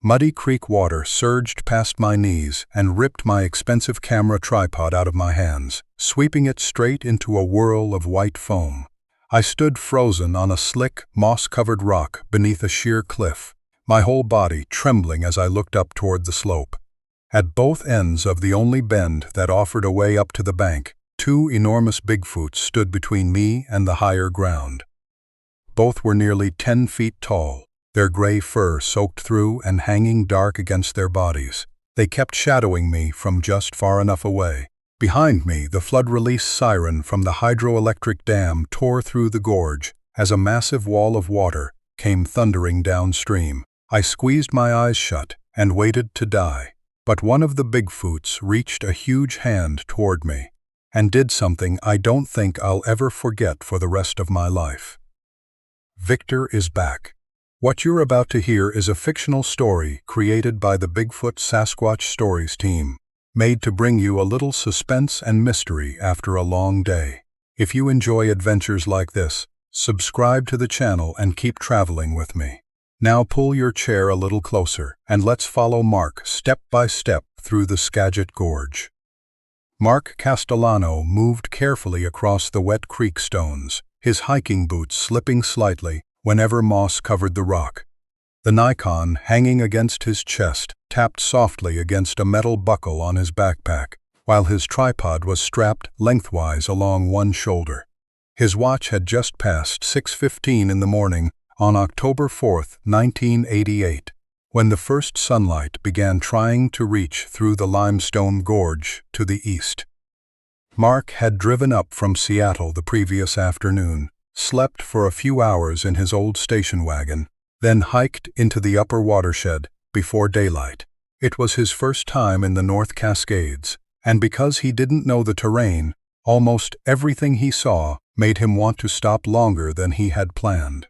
Muddy creek water surged past my knees and ripped my expensive camera tripod out of my hands, sweeping it straight into a whirl of white foam. I stood frozen on a slick, moss-covered rock beneath a sheer cliff, my whole body trembling as I looked up toward the slope. At both ends of the only bend that offered a way up to the bank, two enormous Bigfoots stood between me and the higher ground. Both were nearly 10 feet tall, their gray fur soaked through and hanging dark against their bodies. They kept shadowing me from just far enough away. Behind me, the flood release siren from the hydroelectric dam tore through the gorge as a massive wall of water came thundering downstream. I squeezed my eyes shut and waited to die. But one of the Bigfoots reached a huge hand toward me and did something I don't think I'll ever forget for the rest of my life. Victor is back. What you're about to hear is a fictional story created by the Bigfoot Sasquatch Stories team, made to bring you a little suspense and mystery after a long day. If you enjoy adventures like this, subscribe to the channel and keep traveling with me. Now pull your chair a little closer and let's follow Mark step by step through the Skagit Gorge. Mark Castellano moved carefully across the wet creek stones, his hiking boots slipping slightly whenever moss covered the rock. The Nikon, hanging against his chest, tapped softly against a metal buckle on his backpack, while his tripod was strapped lengthwise along one shoulder. His watch had just passed 6:15 in the morning on October 4, 1988, when the first sunlight began trying to reach through the limestone gorge to the east. Mark had driven up from Seattle the previous afternoon, slept for a few hours in his old station wagon, then hiked into the upper watershed before daylight. It was his first time in the North Cascades, and because he didn't know the terrain, almost everything he saw made him want to stop longer than he had planned.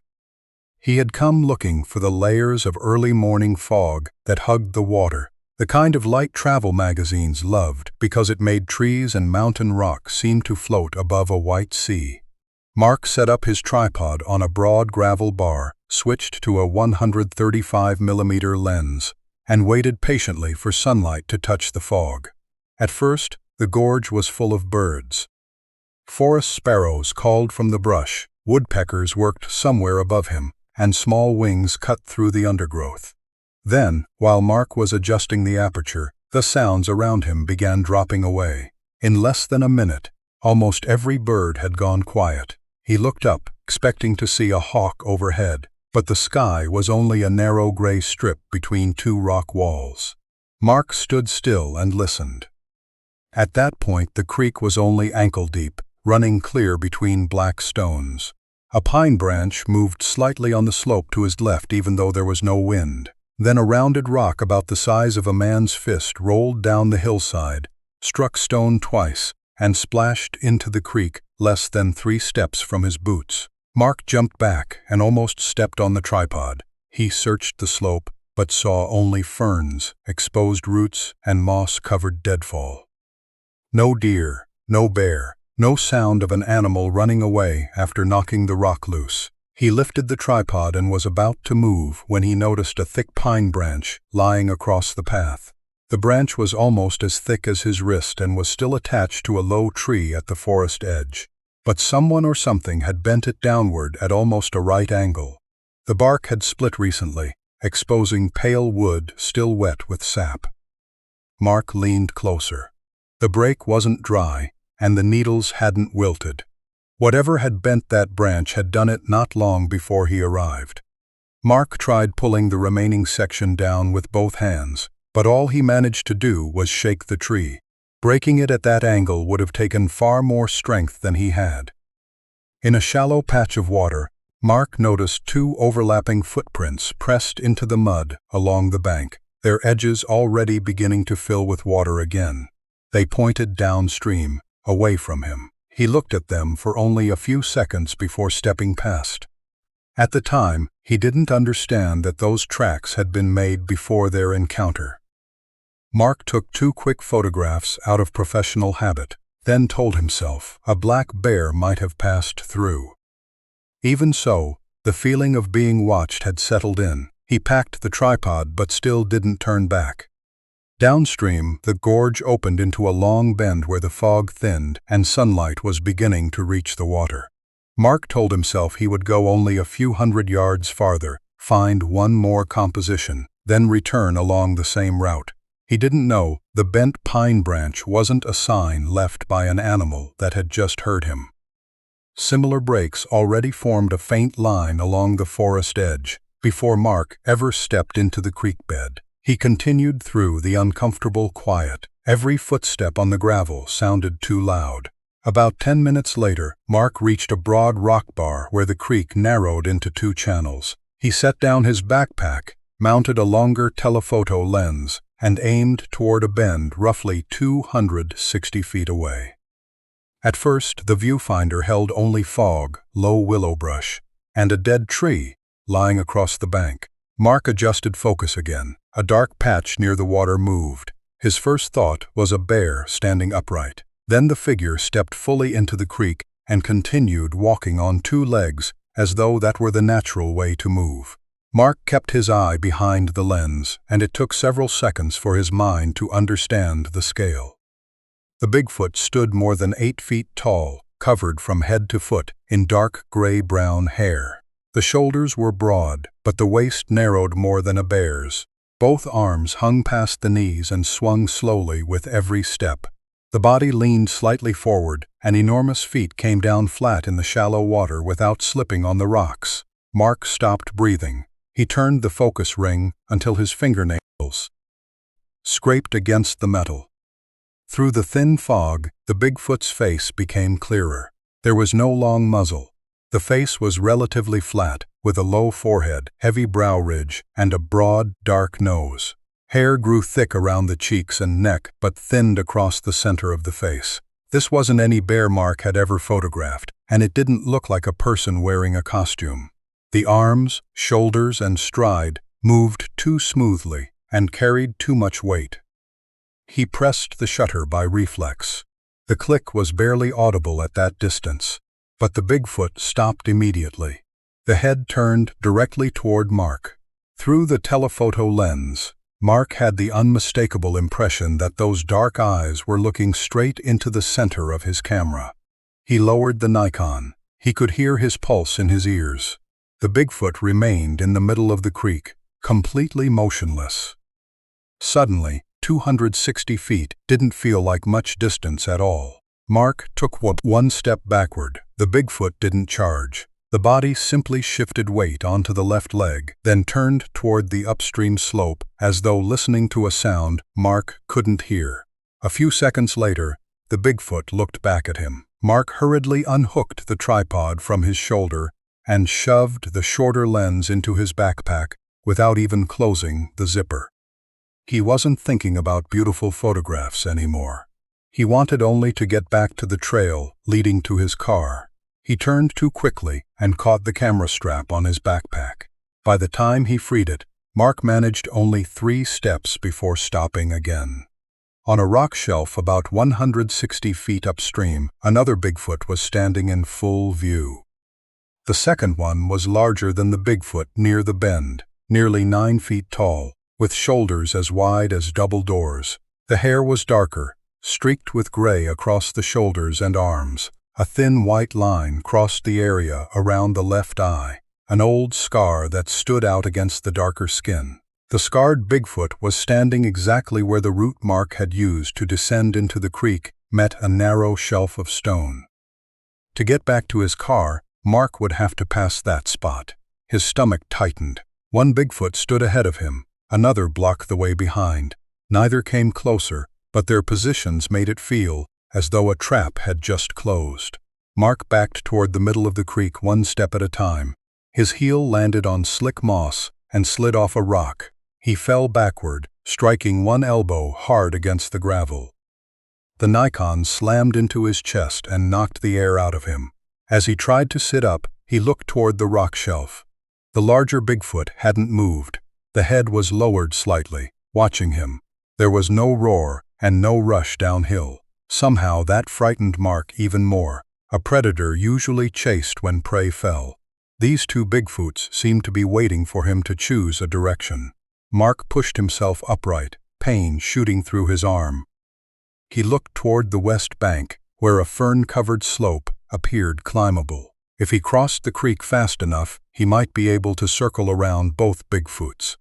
He had come looking for the layers of early morning fog that hugged the water, the kind of light travel magazines loved because it made trees and mountain rock seem to float above a white sea. Mark set up his tripod on a broad gravel bar, switched to a 135mm lens, and waited patiently for sunlight to touch the fog. At first, the gorge was full of birds. Forest sparrows called from the brush, woodpeckers worked somewhere above him, and small wings cut through the undergrowth. Then, while Mark was adjusting the aperture, the sounds around him began dropping away. In less than a minute, almost every bird had gone quiet. He looked up, expecting to see a hawk overhead, but the sky was only a narrow gray strip between two rock walls. Mark stood still and listened. At that point, the creek was only ankle-deep, running clear between black stones. A pine branch moved slightly on the slope to his left even though there was no wind. Then a rounded rock about the size of a man's fist rolled down the hillside, struck stone twice, and splashed into the creek less than 3 steps from his boots. Mark jumped back and almost stepped on the tripod. He searched the slope, but saw only ferns, exposed roots, and moss-covered deadfall. No deer, no bear, no sound of an animal running away after knocking the rock loose. He lifted the tripod and was about to move when he noticed a thick pine branch lying across the path. The branch was almost as thick as his wrist and was still attached to a low tree at the forest edge. But someone or something had bent it downward at almost a right angle. The bark had split recently, exposing pale wood still wet with sap. Mark leaned closer. The break wasn't dry, and the needles hadn't wilted. Whatever had bent that branch had done it not long before he arrived. Mark tried pulling the remaining section down with both hands, but all he managed to do was shake the tree. Breaking it at that angle would have taken far more strength than he had. In a shallow patch of water, Mark noticed 2 overlapping footprints pressed into the mud along the bank, their edges already beginning to fill with water again. They pointed downstream, away from him. He looked at them for only a few seconds before stepping past. At the time, he didn't understand that those tracks had been made before their encounter. Mark took 2 quick photographs out of professional habit, then told himself a black bear might have passed through. Even so, the feeling of being watched had settled in, He packed the tripod but still didn't turn back. Downstream, the gorge opened into a long bend where the fog thinned and sunlight was beginning to reach the water. Mark told himself he would go only a few hundred yards farther, find one more composition, then return along the same route. He didn't know the bent pine branch wasn't a sign left by an animal that had just heard him. Similar breaks already formed a faint line along the forest edge before Mark ever stepped into the creek bed. He continued through the uncomfortable quiet. Every footstep on the gravel sounded too loud. About 10 minutes later, Mark reached a broad rock bar where the creek narrowed into two channels. He set down his backpack, mounted a longer telephoto lens, and aimed toward a bend roughly 260 feet away. At first, the viewfinder held only fog, low willow brush, and a dead tree lying across the bank. Mark adjusted focus again. A dark patch near the water moved. His first thought was a bear standing upright. Then the figure stepped fully into the creek and continued walking on two legs as though that were the natural way to move. Mark kept his eye behind the lens, and it took several seconds for his mind to understand the scale. The Bigfoot stood more than 8 feet tall, covered from head to foot in dark gray-brown hair. The shoulders were broad, but the waist narrowed more than a bear's. Both arms hung past the knees and swung slowly with every step. The body leaned slightly forward, and enormous feet came down flat in the shallow water without slipping on the rocks. Mark stopped breathing. He turned the focus ring until his fingernails scraped against the metal. Through the thin fog, the Bigfoot's face became clearer. There was no long muzzle. The face was relatively flat, with a low forehead, heavy brow ridge, and a broad, dark nose. Hair grew thick around the cheeks and neck, but thinned across the center of the face. This wasn't any bear Mark had ever photographed, and it didn't look like a person wearing a costume. The arms, shoulders, and stride moved too smoothly and carried too much weight. He pressed the shutter by reflex. The click was barely audible at that distance, but the Bigfoot stopped immediately. The head turned directly toward Mark. Through the telephoto lens, Mark had the unmistakable impression that those dark eyes were looking straight into the center of his camera. He lowered the Nikon. He could hear his pulse in his ears. The Bigfoot remained in the middle of the creek, completely motionless. Suddenly, 260 feet didn't feel like much distance at all. Mark took one step backward. The Bigfoot didn't charge. The body simply shifted weight onto the left leg, then turned toward the upstream slope as though listening to a sound Mark couldn't hear. A few seconds later, the Bigfoot looked back at him. Mark hurriedly unhooked the tripod from his shoulder and shoved the shorter lens into his backpack without even closing the zipper. He wasn't thinking about beautiful photographs anymore. He wanted only to get back to the trail leading to his car. He turned too quickly and caught the camera strap on his backpack. By the time he freed it, Mark managed only 3 steps before stopping again. On a rock shelf about 160 feet upstream, another Bigfoot was standing in full view. The second one was larger than the Bigfoot near the bend, nearly 9 feet tall, with shoulders as wide as double doors. The hair was darker, streaked with gray across the shoulders and arms. A thin white line crossed the area around the left eye, an old scar that stood out against the darker skin. The scarred Bigfoot was standing exactly where the route Mark had used to descend into the creek met a narrow shelf of stone. To get back to his car, Mark would have to pass that spot. His stomach tightened. One Bigfoot stood ahead of him, another blocked the way behind. Neither came closer, but their positions made it feel as though a trap had just closed. Mark backed toward the middle of the creek 1 step at a time. His heel landed on slick moss and slid off a rock. He fell backward, striking one elbow hard against the gravel. The Nikon slammed into his chest and knocked the air out of him. As he tried to sit up, he looked toward the rock shelf. The larger Bigfoot hadn't moved. The head was lowered slightly, watching him. There was no roar and no rush downhill. Somehow that frightened Mark even more. A predator usually chased when prey fell. These two Bigfoots seemed to be waiting for him to choose a direction. Mark pushed himself upright, pain shooting through his arm. He looked toward the west bank, where a fern-covered slope appeared climbable. If he crossed the creek fast enough, he might be able to circle around both Bigfoots.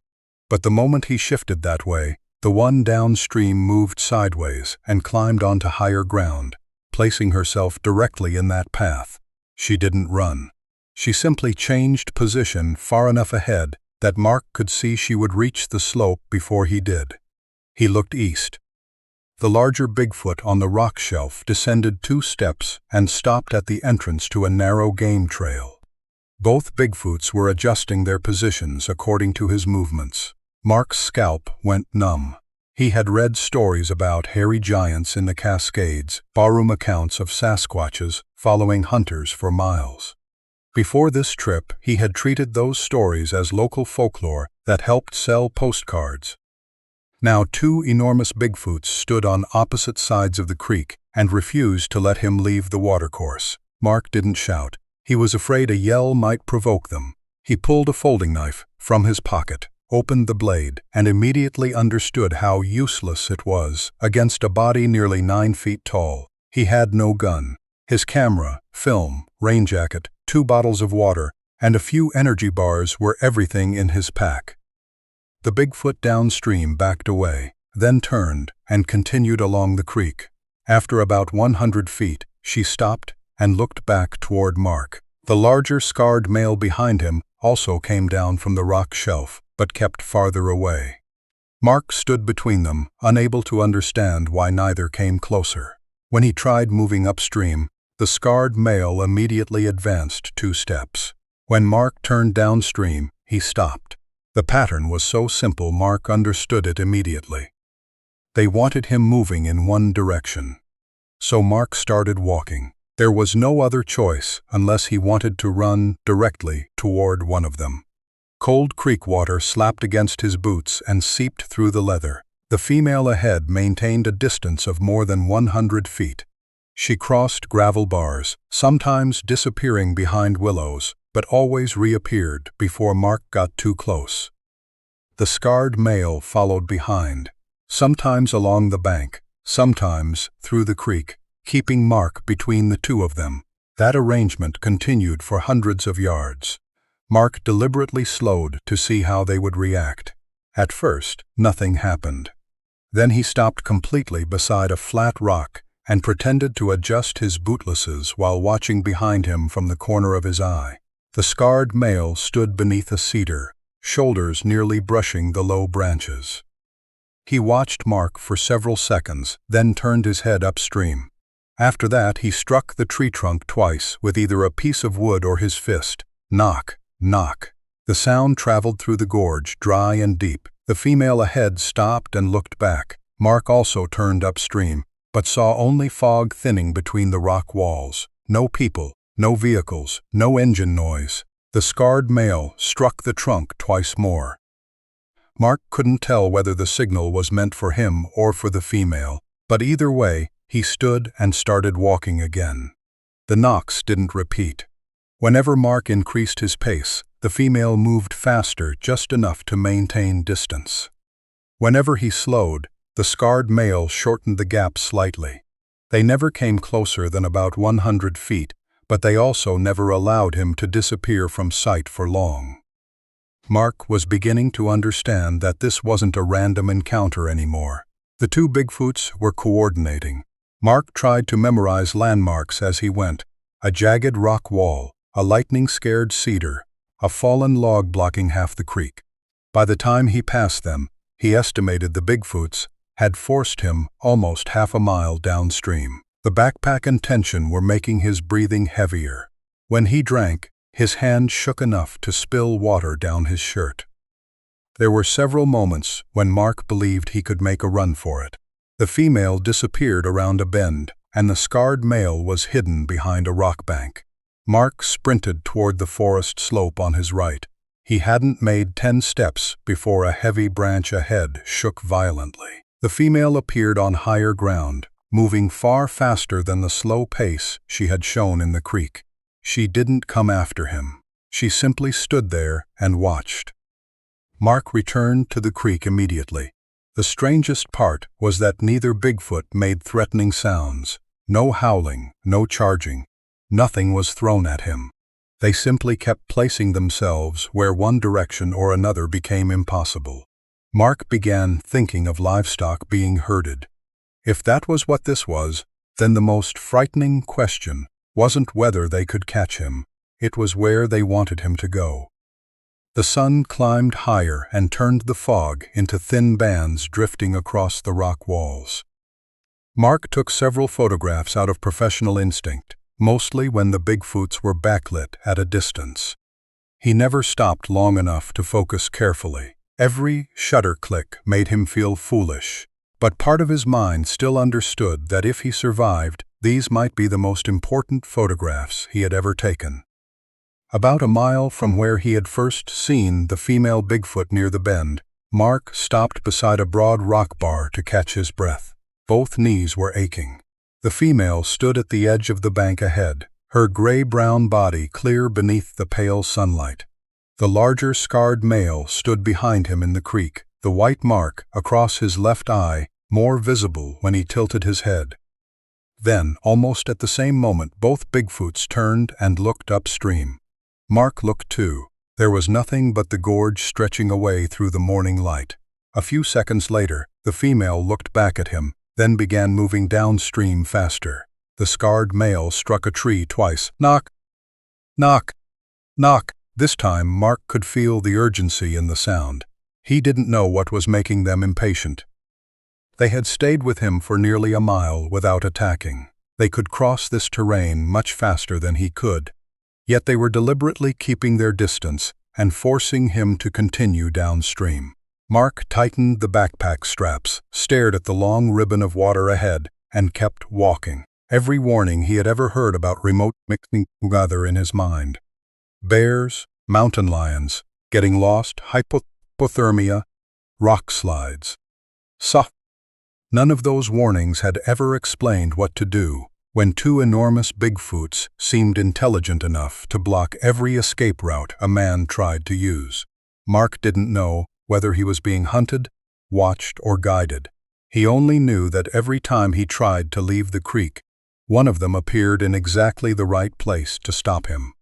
But the moment he shifted that way, the one downstream moved sideways and climbed onto higher ground, placing herself directly in that path. She didn't run. She simply changed position far enough ahead that Mark could see she would reach the slope before he did. He looked east. The larger Bigfoot on the rock shelf descended 2 steps and stopped at the entrance to a narrow game trail. Both Bigfoots were adjusting their positions according to his movements. Mark's scalp went numb. He had read stories about hairy giants in the Cascades, barroom accounts of Sasquatches following hunters for miles. Before this trip, he had treated those stories as local folklore that helped sell postcards. Now 2 enormous Bigfoots stood on opposite sides of the creek and refused to let him leave the watercourse. Mark didn't shout. He was afraid a yell might provoke them. He pulled a folding knife from his pocket, opened the blade, and immediately understood how useless it was against a body nearly 9 feet tall. He had no gun. His camera, film, rain jacket, 2 bottles of water, and a few energy bars were everything in his pack. The Bigfoot downstream backed away, then turned and continued along the creek. After about 100 feet, she stopped and looked back toward Mark. The larger scarred male behind him also came down from the rock shelf, but kept farther away. Mark stood between them, unable to understand why neither came closer. When he tried moving upstream, the scarred male immediately advanced 2 steps. When Mark turned downstream, he stopped. The pattern was so simple Mark understood it immediately. They wanted him moving in one direction. So Mark started walking. There was no other choice unless he wanted to run directly toward one of them. Cold creek water slapped against his boots and seeped through the leather. The female ahead maintained a distance of more than 100 feet. She crossed gravel bars, sometimes disappearing behind willows, but always reappeared before Mark got too close. The scarred male followed behind, sometimes along the bank, sometimes through the creek, keeping Mark between the 2 of them. That arrangement continued for hundreds of yards. Mark deliberately slowed to see how they would react. At first, nothing happened. Then he stopped completely beside a flat rock and pretended to adjust his bootlaces while watching behind him from the corner of his eye. The scarred male stood beneath a cedar, shoulders nearly brushing the low branches. He watched Mark for several seconds, then turned his head upstream. After that, he struck the tree trunk twice with either a piece of wood or his fist. Knock, knock. The sound traveled through the gorge, dry and deep. The female ahead stopped and looked back. Mark also turned upstream, but saw only fog thinning between the rock walls. No people. No vehicles, no engine noise. The scarred male struck the trunk twice more. Mark couldn't tell whether the signal was meant for him or for the female, but either way, he stood and started walking again. The knocks didn't repeat. Whenever Mark increased his pace, the female moved faster just enough to maintain distance. Whenever he slowed, the scarred male shortened the gap slightly. They never came closer than about 100 feet, but they also never allowed him to disappear from sight for long. Mark was beginning to understand that this wasn't a random encounter anymore. The 2 Bigfoots were coordinating. Mark tried to memorize landmarks as he went: a jagged rock wall, a lightning-scared cedar, a fallen log blocking half the creek. By the time he passed them, he estimated the Bigfoots had forced him almost half a mile downstream. The backpack and tension were making his breathing heavier. When he drank, his hand shook enough to spill water down his shirt. There were several moments when Mark believed he could make a run for it. The female disappeared around a bend, and the scarred male was hidden behind a rock bank. Mark sprinted toward the forest slope on his right. He hadn't made 10 steps before a heavy branch ahead shook violently. The female appeared on higher ground, moving far faster than the slow pace she had shown in the creek. She didn't come after him. She simply stood there and watched. Mark returned to the creek immediately. The strangest part was that neither Bigfoot made threatening sounds. No howling, no charging. Nothing was thrown at him. They simply kept placing themselves where one direction or another became impossible. Mark began thinking of livestock being herded. If that was what this was, then the most frightening question wasn't whether they could catch him, it was where they wanted him to go. The sun climbed higher and turned the fog into thin bands drifting across the rock walls. Mark took several photographs out of professional instinct, mostly when the Bigfoots were backlit at a distance. He never stopped long enough to focus carefully. Every shutter click made him feel foolish, but part of his mind still understood that if he survived, these might be the most important photographs he had ever taken. About a mile from where he had first seen the female Bigfoot near the bend, Mark stopped beside a broad rock bar to catch his breath. Both knees were aching. The female stood at the edge of the bank ahead, her gray-brown body clear beneath the pale sunlight. The larger scarred male stood behind him in the creek, the white mark across his left eye more visible when he tilted his head. Then, almost at the same moment, both Bigfoots turned and looked upstream. Mark looked too. There was nothing but the gorge stretching away through the morning light. A few seconds later, the female looked back at him, then began moving downstream faster. The scarred male struck a tree twice. Knock! Knock! Knock! This time Mark could feel the urgency in the sound. He didn't know what was making them impatient. They had stayed with him for nearly a mile without attacking. They could cross this terrain much faster than he could. Yet they were deliberately keeping their distance and forcing him to continue downstream. Mark tightened the backpack straps, stared at the long ribbon of water ahead, and kept walking. Every warning he had ever heard about remote mixing together in his mind. Bears, mountain lions, getting lost, hypothermia, rock slides. None of those warnings had ever explained what to do when two enormous Bigfoots seemed intelligent enough to block every escape route a man tried to use. Mark didn't know whether he was being hunted, watched, or guided. He only knew that every time he tried to leave the creek, one of them appeared in exactly the right place to stop him.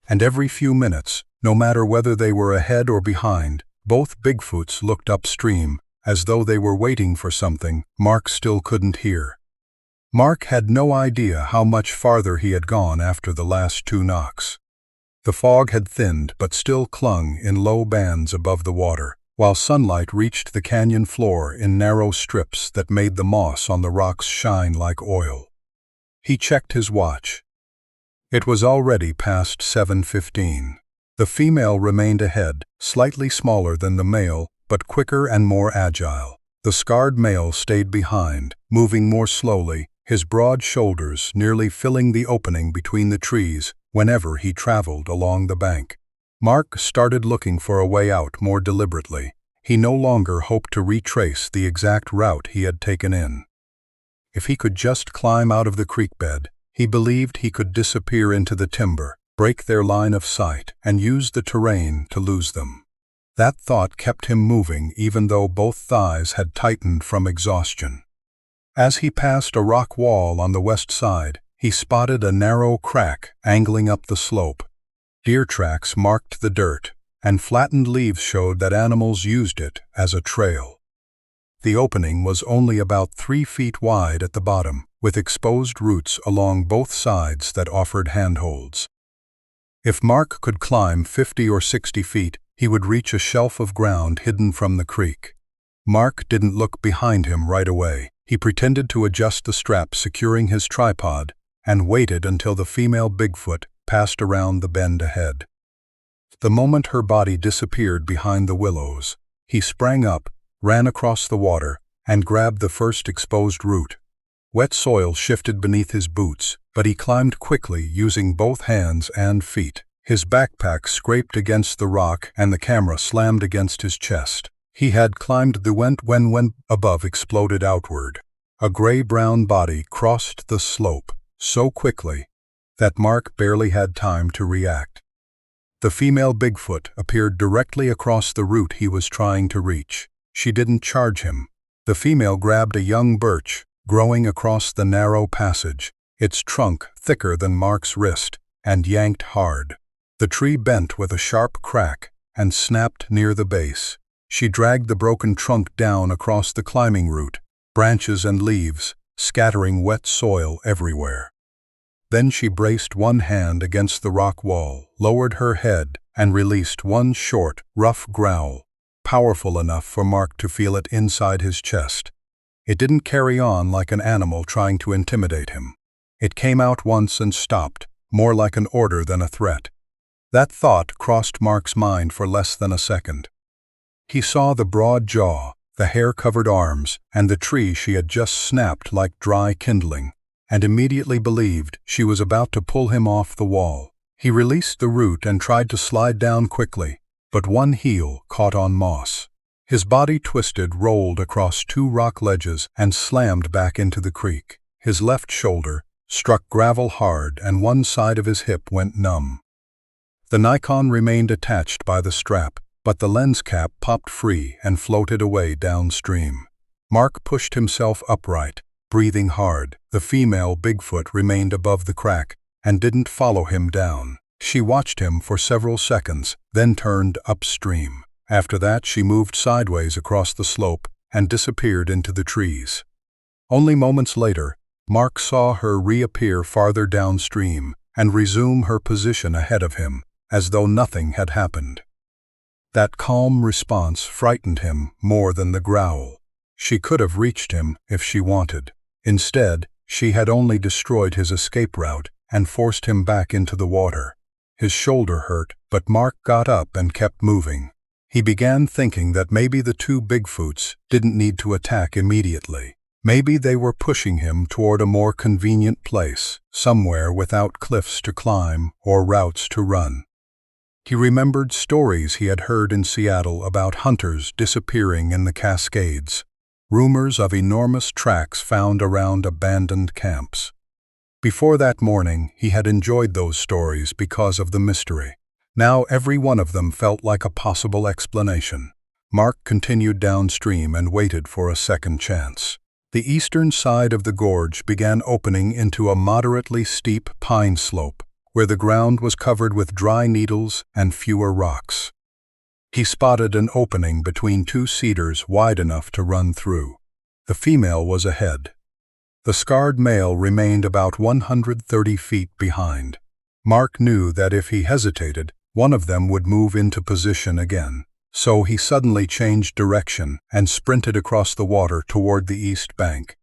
And every few minutes, no matter whether they were ahead or behind, both Bigfoots looked upstream, as though they were waiting for something Mark still couldn't hear. Mark had no idea how much farther he had gone after the last two knocks. The fog had thinned but still clung in low bands above the water, while sunlight reached the canyon floor in narrow strips that made the moss on the rocks shine like oil. He checked his watch. It was already past 7:15. The female remained ahead, slightly smaller than the male, but quicker and more agile. The scarred male stayed behind, moving more slowly, his broad shoulders nearly filling the opening between the trees whenever he traveled along the bank. Mark started looking for a way out more deliberately. He no longer hoped to retrace the exact route he had taken in. If he could just climb out of the creek bed, he believed he could disappear into the timber, break their line of sight, and use the terrain to lose them. That thought kept him moving even though both thighs had tightened from exhaustion. As he passed a rock wall on the west side, he spotted a narrow crack angling up the slope. Deer tracks marked the dirt, and flattened leaves showed that animals used it as a trail. The opening was only about 3 feet wide at the bottom, with exposed roots along both sides that offered handholds. If Mark could climb 50 or 60 feet, he would reach a shelf of ground hidden from the creek. Mark didn't look behind him right away. He pretended to adjust the strap securing his tripod and waited until the female Bigfoot passed around the bend ahead. The moment her body disappeared behind the willows, he sprang up, ran across the water, and grabbed the first exposed root. Wet soil shifted beneath his boots, but he climbed quickly using both hands and feet. His backpack scraped against the rock and the camera slammed against his chest. He had climbed the vent when above exploded outward. A gray-brown body crossed the slope so quickly that Mark barely had time to react. The female Bigfoot appeared directly across the route he was trying to reach. She didn't charge him. The female grabbed a young birch, growing across the narrow passage, its trunk thicker than Mark's wrist, and yanked hard. The tree bent with a sharp crack and snapped near the base. She dragged the broken trunk down across the climbing route, branches and leaves, scattering wet soil everywhere. Then she braced one hand against the rock wall, lowered her head, and released one short, rough growl, powerful enough for Mark to feel it inside his chest. It didn't carry on like an animal trying to intimidate him. It came out once and stopped, more like an order than a threat. That thought crossed Mark's mind for less than a second. He saw the broad jaw, the hair-covered arms, and the tree she had just snapped like dry kindling, and immediately believed she was about to pull him off the wall. He released the root and tried to slide down quickly, but one heel caught on moss. His body twisted, rolled across two rock ledges, and slammed back into the creek. His left shoulder struck gravel hard, and one side of his hip went numb. The Nikon remained attached by the strap, but the lens cap popped free and floated away downstream. Mark pushed himself upright, breathing hard. The female Bigfoot remained above the crack and didn't follow him down. She watched him for several seconds, then turned upstream. After that, she moved sideways across the slope and disappeared into the trees. Only moments later, Mark saw her reappear farther downstream and resume her position ahead of him, as though nothing had happened. That calm response frightened him more than the growl. She could have reached him if she wanted. Instead, she had only destroyed his escape route and forced him back into the water. His shoulder hurt, but Mark got up and kept moving. He began thinking that maybe the two Bigfoots didn't need to attack immediately. Maybe they were pushing him toward a more convenient place, somewhere without cliffs to climb or routes to run. He remembered stories he had heard in Seattle about hunters disappearing in the Cascades, rumors of enormous tracks found around abandoned camps. Before that morning, he had enjoyed those stories because of the mystery. Now every one of them felt like a possible explanation. Mark continued downstream and waited for a second chance. The eastern side of the gorge began opening into a moderately steep pine slope, where the ground was covered with dry needles and fewer rocks. He spotted an opening between two cedars wide enough to run through. The female was ahead. The scarred male remained about 130 feet behind. Mark knew that if he hesitated, one of them would move into position again. So he suddenly changed direction and sprinted across the water toward the east bank.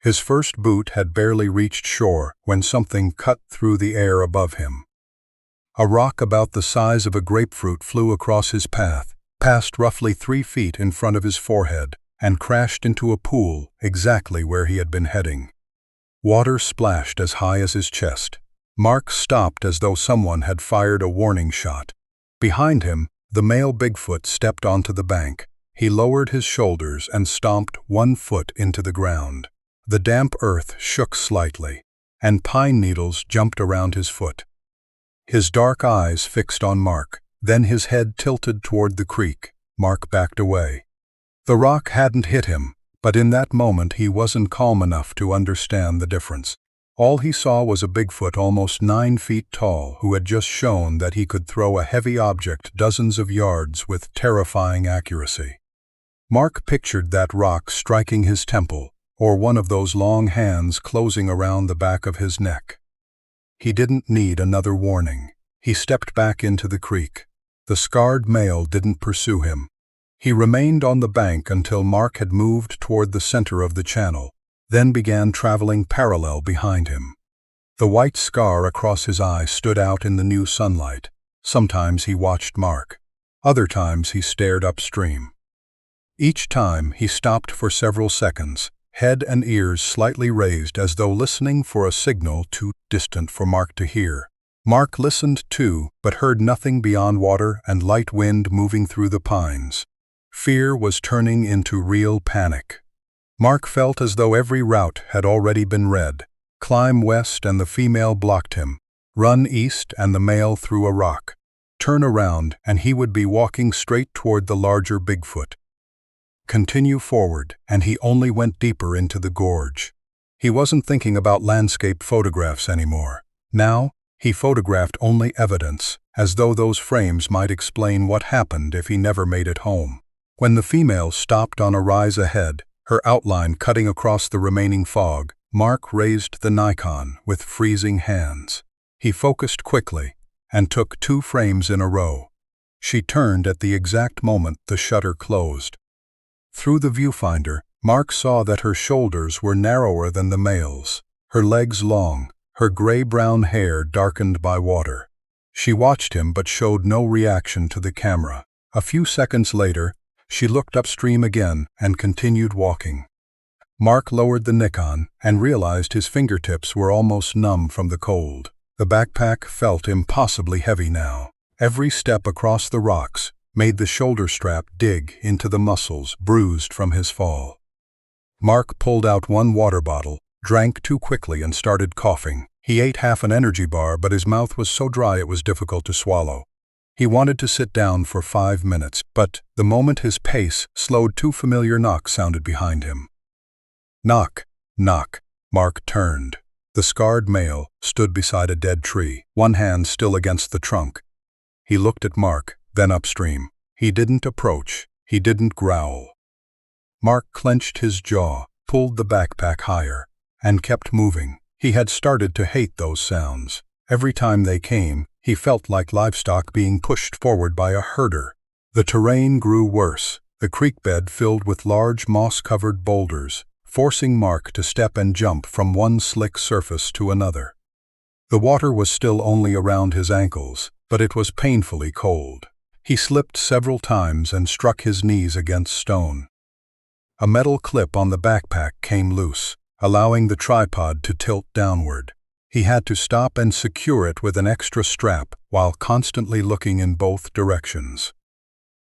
His first boot had barely reached shore when something cut through the air above him. A rock about the size of a grapefruit flew across his path, passed roughly 3 feet in front of his forehead, and crashed into a pool exactly where he had been heading. Water splashed as high as his chest. Mark stopped as though someone had fired a warning shot. Behind him, the male Bigfoot stepped onto the bank. He lowered his shoulders and stomped 1 foot into the ground. The damp earth shook slightly, and pine needles jumped around his foot. His dark eyes fixed on Mark, then his head tilted toward the creek. Mark backed away. The rock hadn't hit him, but in that moment he wasn't calm enough to understand the difference. All he saw was a Bigfoot almost 9 feet tall who had just shown that he could throw a heavy object dozens of yards with terrifying accuracy. Mark pictured that rock striking his temple, or one of those long hands closing around the back of his neck. He didn't need another warning. He stepped back into the creek. The scarred male didn't pursue him. He remained on the bank until Mark had moved toward the center of the channel, then began traveling parallel behind him. The white scar across his eye stood out in the new sunlight. Sometimes he watched Mark. Other times he stared upstream. Each time he stopped for several seconds, head and ears slightly raised as though listening for a signal too distant for Mark to hear. Mark listened too, but heard nothing beyond water and light wind moving through the pines. Fear was turning into real panic. Mark felt as though every route had already been read. Climb west and the female blocked him. Run east and the male threw a rock. turn around, and he would be walking straight toward the larger Bigfoot. Continue forward, and he only went deeper into the gorge. He wasn't thinking about landscape photographs anymore. Now, he photographed only evidence, as though those frames might explain what happened if he never made it home. When the female stopped on a rise ahead, her outline cutting across the remaining fog, Mark raised the Nikon with freezing hands. He focused quickly and took 2 frames in a row. She turned at the exact moment the shutter closed. Through the viewfinder, Mark saw that her shoulders were narrower than the male's, her legs long, her gray-brown hair darkened by water. She watched him but showed no reaction to the camera. A few seconds later, she looked upstream again and continued walking. Mark lowered the Nikon and realized his fingertips were almost numb from the cold. The backpack felt impossibly heavy now. Every step across the rocks made the shoulder strap dig into the muscles bruised from his fall. Mark pulled out 1 water bottle, drank too quickly and started coughing. He ate half an energy bar, but his mouth was so dry it was difficult to swallow. He wanted to sit down for 5 minutes, but the moment his pace slowed, 2 familiar knocks sounded behind him. Knock, knock. Mark turned. The scarred male stood beside a dead tree, one hand still against the trunk. He looked at Mark, then upstream. He didn't approach. He didn't growl. Mark clenched his jaw, pulled the backpack higher, and kept moving. He had started to hate those sounds. Every time they came, he felt like livestock being pushed forward by a herder. The terrain grew worse. The creek bed filled with large moss-covered boulders, forcing Mark to step and jump from one slick surface to another. The water was still only around his ankles, but it was painfully cold. He slipped several times and struck his knees against stone. A metal clip on the backpack came loose, allowing the tripod to tilt downward. He had to stop and secure it with an extra strap while constantly looking in both directions.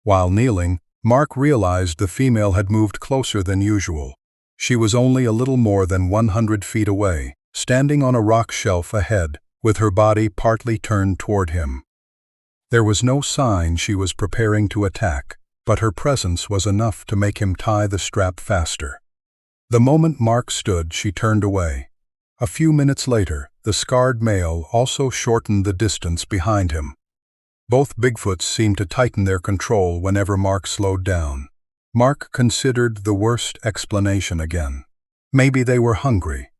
While kneeling, Mark realized the female had moved closer than usual. She was only a little more than 100 feet away, standing on a rock shelf ahead, with her body partly turned toward him. There was no sign she was preparing to attack, but her presence was enough to make him tie the strap faster. The moment Mark stood, she turned away. A few minutes later, the scarred male also shortened the distance behind him. Both Bigfoots seemed to tighten their control whenever Mark slowed down. Mark considered the worst explanation again. Maybe they were hungry.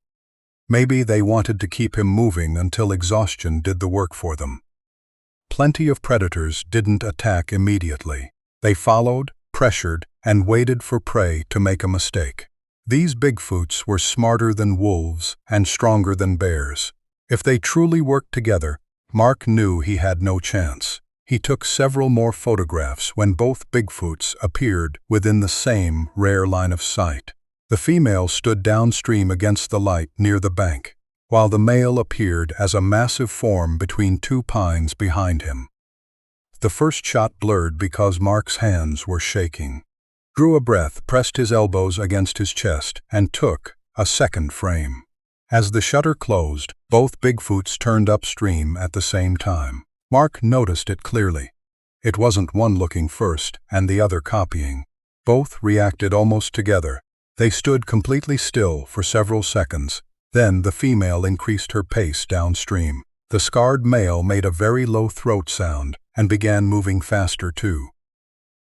Maybe they wanted to keep him moving until exhaustion did the work for them. Plenty of predators didn't attack immediately. They followed, pressured, and waited for prey to make a mistake. These Bigfoots were smarter than wolves and stronger than bears. If they truly worked together, Mark knew he had no chance. He took several more photographs when both Bigfoots appeared within the same rare line of sight. The female stood downstream against the light near the bank, while the male appeared as a massive form between 2 pines behind him. The first shot blurred because Mark's hands were shaking. Drew a breath, pressed his elbows against his chest, and took a second frame. As the shutter closed, both Bigfoots turned upstream at the same time. Mark noticed it clearly. It wasn't one looking first and the other copying. Both reacted almost together. They stood completely still for several seconds. Then the female increased her pace downstream. The scarred male made a very low throat sound and began moving faster too.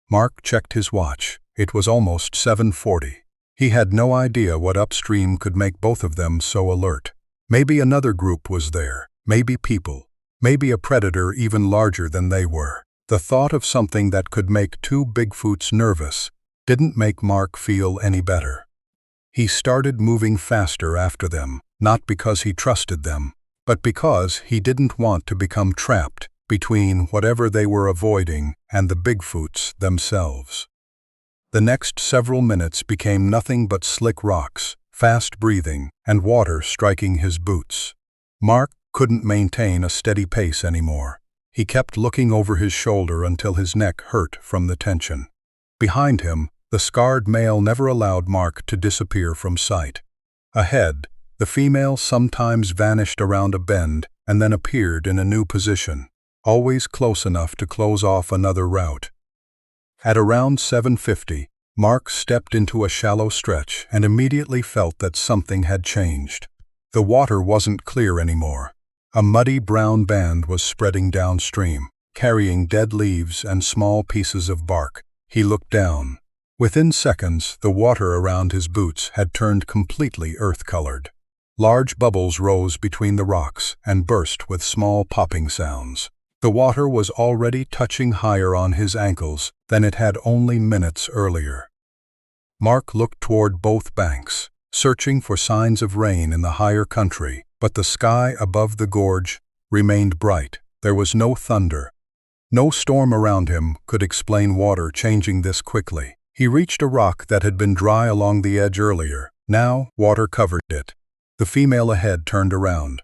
Mark checked his watch. It was almost 7:40. He had no idea what upstream could make both of them so alert. Maybe another group was there, maybe people, maybe a predator even larger than they were. The thought of something that could make 2 Bigfoots nervous didn't make Mark feel any better. He started moving faster after them, not because he trusted them, but because he didn't want to become trapped between whatever they were avoiding and the Bigfoots themselves. The next several minutes became nothing but slick rocks, fast breathing, and water striking his boots. Mark couldn't maintain a steady pace anymore. He kept looking over his shoulder until his neck hurt from the tension. Behind him, the scarred male never allowed Mark to disappear from sight. Ahead, the female sometimes vanished around a bend and then appeared in a new position. always close enough to close off another route. At around 7:50, Mark stepped into a shallow stretch and immediately felt that something had changed. The water wasn't clear anymore. A muddy brown band was spreading downstream, carrying dead leaves and small pieces of bark. He looked down. Within seconds, the water around his boots had turned completely earth-colored. Large bubbles rose between the rocks and burst with small popping sounds. The water was already touching higher on his ankles than it had only minutes earlier. Mark looked toward both banks, searching for signs of rain in the higher country, but the sky above the gorge remained bright. There was no thunder. No storm around him could explain water changing this quickly. He reached a rock that had been dry along the edge earlier. Now, water covered it. The female ahead turned around.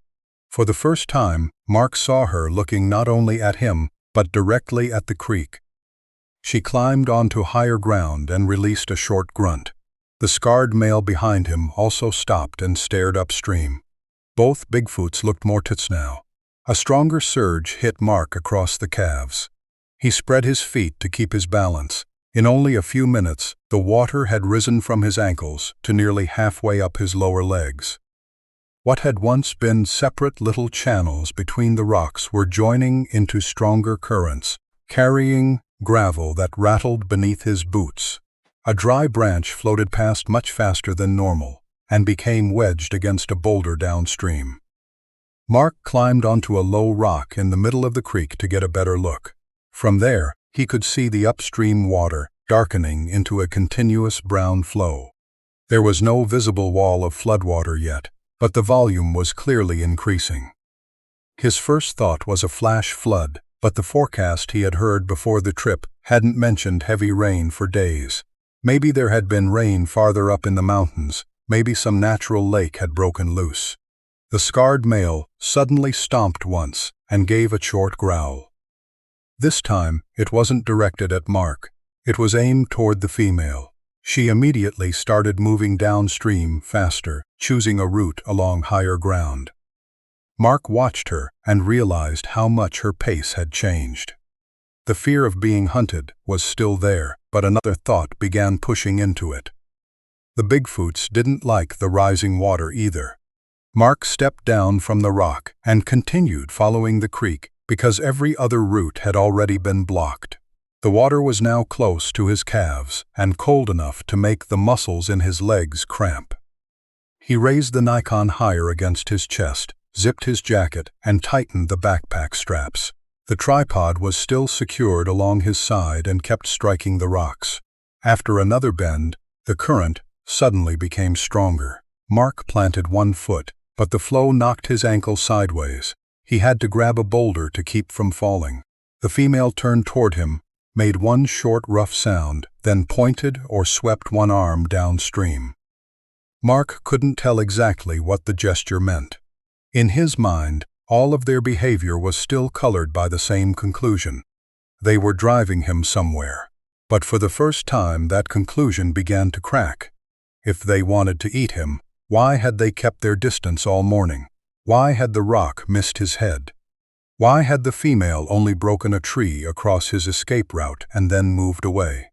For the first time, Mark saw her looking not only at him, but directly at the creek. She climbed onto higher ground and released a short grunt. The scarred male behind him also stopped and stared upstream. Both Bigfoots looked more tense now. A stronger surge hit Mark across the calves. He spread his feet to keep his balance. In only a few minutes, the water had risen from his ankles to nearly halfway up his lower legs. What had once been separate little channels between the rocks were joining into stronger currents, carrying gravel that rattled beneath his boots. A dry branch floated past much faster than normal and became wedged against a boulder downstream. Mark climbed onto a low rock in the middle of the creek to get a better look. From there, he could see the upstream water darkening into a continuous brown flow. There was no visible wall of floodwater yet, but the volume was clearly increasing. His first thought was a flash flood, but the forecast he had heard before the trip hadn't mentioned heavy rain for days. Maybe there had been rain farther up in the mountains, maybe some natural lake had broken loose. The scarred male suddenly stomped once and gave a short growl. This time, it wasn't directed at Mark. It was aimed toward the female. She immediately started moving downstream faster, choosing a route along higher ground. Mark watched her and realized how much her pace had changed. The fear of being hunted was still there, but another thought began pushing into it. The Bigfoots didn't like the rising water either. Mark stepped down from the rock and continued following the creek because every other route had already been blocked. The water was now close to his calves and cold enough to make the muscles in his legs cramp. He raised the Nikon higher against his chest, zipped his jacket, and tightened the backpack straps. The tripod was still secured along his side and kept striking the rocks. After another bend, the current suddenly became stronger. Mark planted one foot, but the flow knocked his ankle sideways. He had to grab a boulder to keep from falling. The female turned toward him, made one short rough sound, then pointed or swept one arm downstream. Mark couldn't tell exactly what the gesture meant. In his mind, all of their behavior was still colored by the same conclusion. They were driving him somewhere. But for the first time, that conclusion began to crack. If they wanted to eat him, why had they kept their distance all morning? Why had the rock missed his head? Why had the female only broken a tree across his escape route and then moved away?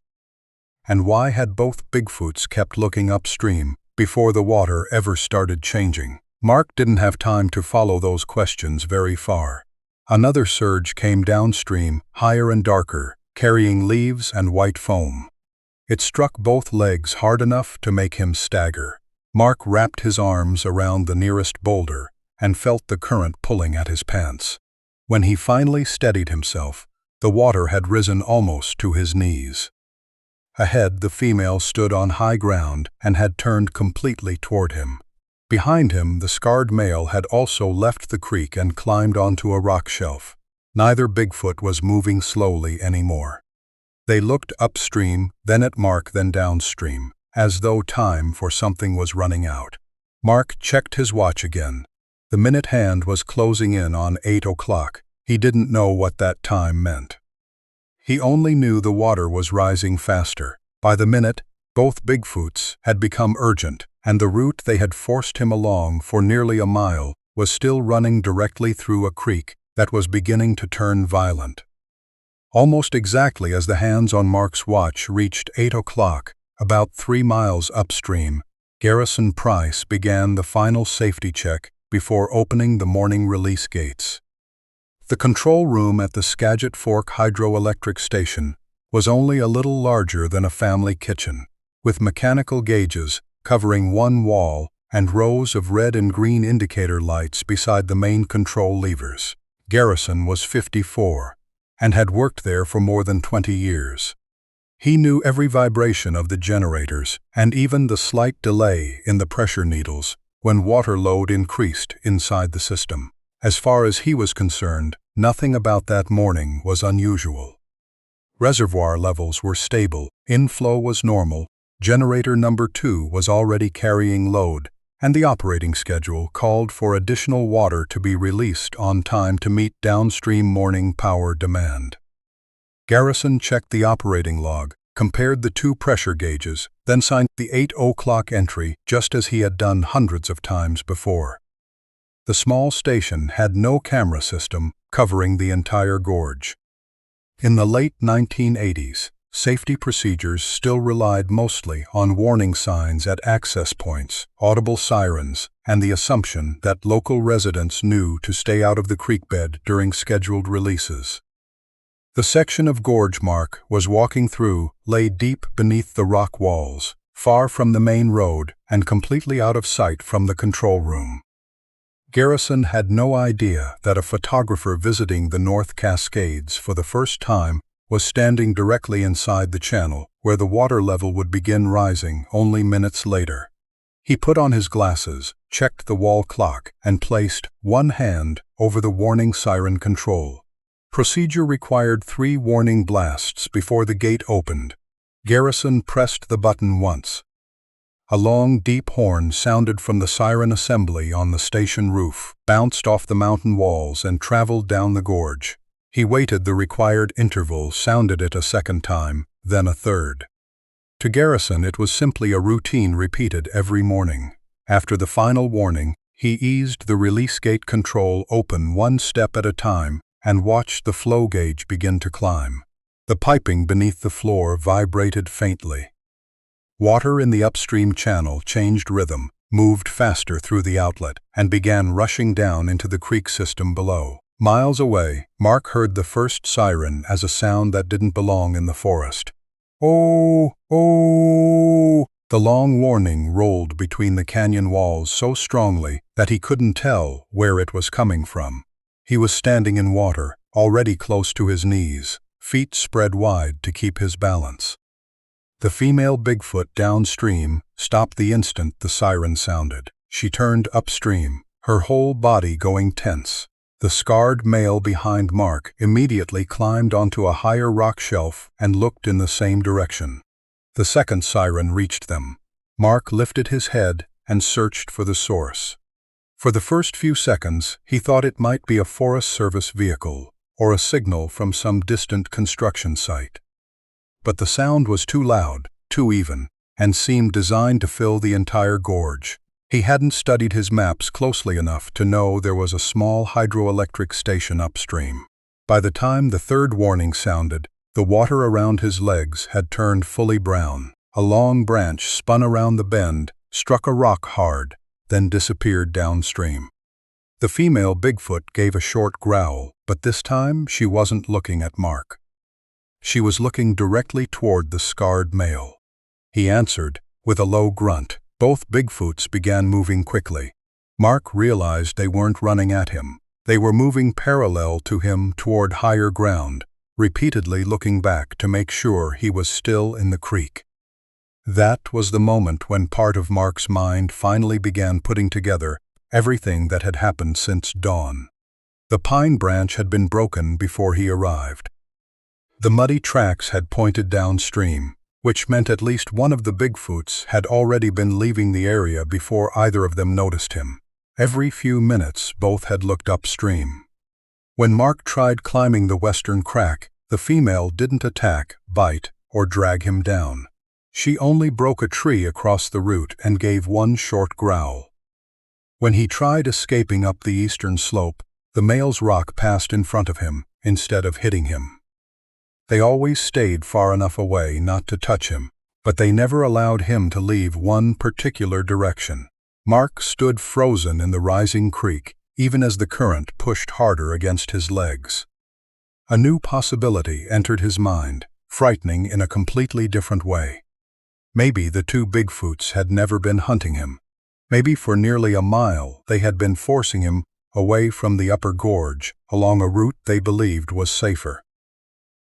And why had both Bigfoots kept looking upstream before the water ever started changing? Mark didn't have time to follow those questions very far. Another surge came downstream, higher and darker, carrying leaves and white foam. It struck both legs hard enough to make him stagger. Mark wrapped his arms around the nearest boulder and felt the current pulling at his pants. When he finally steadied himself, the water had risen almost to his knees. Ahead, the female stood on high ground and had turned completely toward him. Behind him, the scarred male had also left the creek and climbed onto a rock shelf. Neither Bigfoot was moving slowly anymore. They looked upstream, then at Mark, then downstream, as though time for something was running out. Mark checked his watch again. The minute hand was closing in on 8 o'clock. He didn't know what that time meant. He only knew the water was rising faster. By the minute, both Bigfoots had become urgent, and the route they had forced him along for nearly a mile was still running directly through a creek that was beginning to turn violent. Almost exactly as the hands on Mark's watch reached 8 o'clock, about 3 miles upstream, Garrison Price began the final safety check before opening the morning release gates. The control room at the Skagit Fork Hydroelectric Station was only a little larger than a family kitchen, with mechanical gauges covering one wall and rows of red and green indicator lights beside the main control levers. Garrison was 54 and had worked there for more than 20 years. He knew every vibration of the generators and even the slight delay in the pressure needles when water load increased inside the system. As far as he was concerned, nothing about that morning was unusual. Reservoir levels were stable, inflow was normal, generator number 2 was already carrying load, and the operating schedule called for additional water to be released on time to meet downstream morning power demand. Garrison checked the operating log, compared the 2 pressure gauges, then signed the 8 o'clock entry just as he had done hundreds of times before. The small station had no camera system covering the entire gorge. In the late 1980s, safety procedures still relied mostly on warning signs at access points, audible sirens, and the assumption that local residents knew to stay out of the creek bed during scheduled releases. The section of gorge Mark was walking through lay deep beneath the rock walls, far from the main road and completely out of sight from the control room. Garrison had no idea that a photographer visiting the North Cascades for the first time was standing directly inside the channel where the water level would begin rising only minutes later. He put on his glasses, checked the wall clock, and placed one hand over the warning siren control. Procedure required 3 warning blasts before the gate opened. Garrison pressed the button once. A long, deep horn sounded from the siren assembly on the station roof, bounced off the mountain walls, and traveled down the gorge. He waited the required interval, sounded it a second time, then a third. To Garrison, it was simply a routine repeated every morning. After the final warning, he eased the release gate control open one step at a time and watched the flow gauge begin to climb. The piping beneath the floor vibrated faintly. Water in the upstream channel changed rhythm, moved faster through the outlet, and began rushing down into the creek system below. Miles away, Mark heard the first siren as a sound that didn't belong in the forest. Oh, oh! The long warning rolled between the canyon walls so strongly that he couldn't tell where it was coming from. He was standing in water, already close to his knees, feet spread wide to keep his balance. The female Bigfoot downstream stopped the instant the siren sounded. She turned upstream, her whole body going tense. The scarred male behind Mark immediately climbed onto a higher rock shelf and looked in the same direction. The second siren reached them. Mark lifted his head and searched for the source. For the first few seconds, he thought it might be a Forest Service vehicle or a signal from some distant construction site. But the sound was too loud, too even, and seemed designed to fill the entire gorge. He hadn't studied his maps closely enough to know there was a small hydroelectric station upstream. By the time the third warning sounded, the water around his legs had turned fully brown. A long branch spun around the bend, struck a rock hard, then disappeared downstream. The female Bigfoot gave a short growl, but this time she wasn't looking at Mark. She was looking directly toward the scarred male. He answered with a low grunt. Both Bigfoots began moving quickly. Mark realized they weren't running at him. They were moving parallel to him toward higher ground, repeatedly looking back to make sure he was still in the creek. That was the moment when part of Mark's mind finally began putting together everything that had happened since dawn. The pine branch had been broken before he arrived. The muddy tracks had pointed downstream, which meant at least one of the Bigfoots had already been leaving the area before either of them noticed him. Every few minutes, both had looked upstream. When Mark tried climbing the western crack, the female didn't attack, bite, or drag him down. She only broke a tree across the route and gave one short growl. When he tried escaping up the eastern slope, The male's rock passed in front of him instead of hitting him. They always stayed far enough away not to touch him, but they never allowed him to leave one particular direction. Mark stood frozen in the rising creek, even as the current pushed harder against his legs. A new possibility entered his mind, frightening in a completely different way. Maybe the two Bigfoots had never been hunting him. Maybe for nearly a mile they had been forcing him away from the upper gorge, along a route they believed was safer.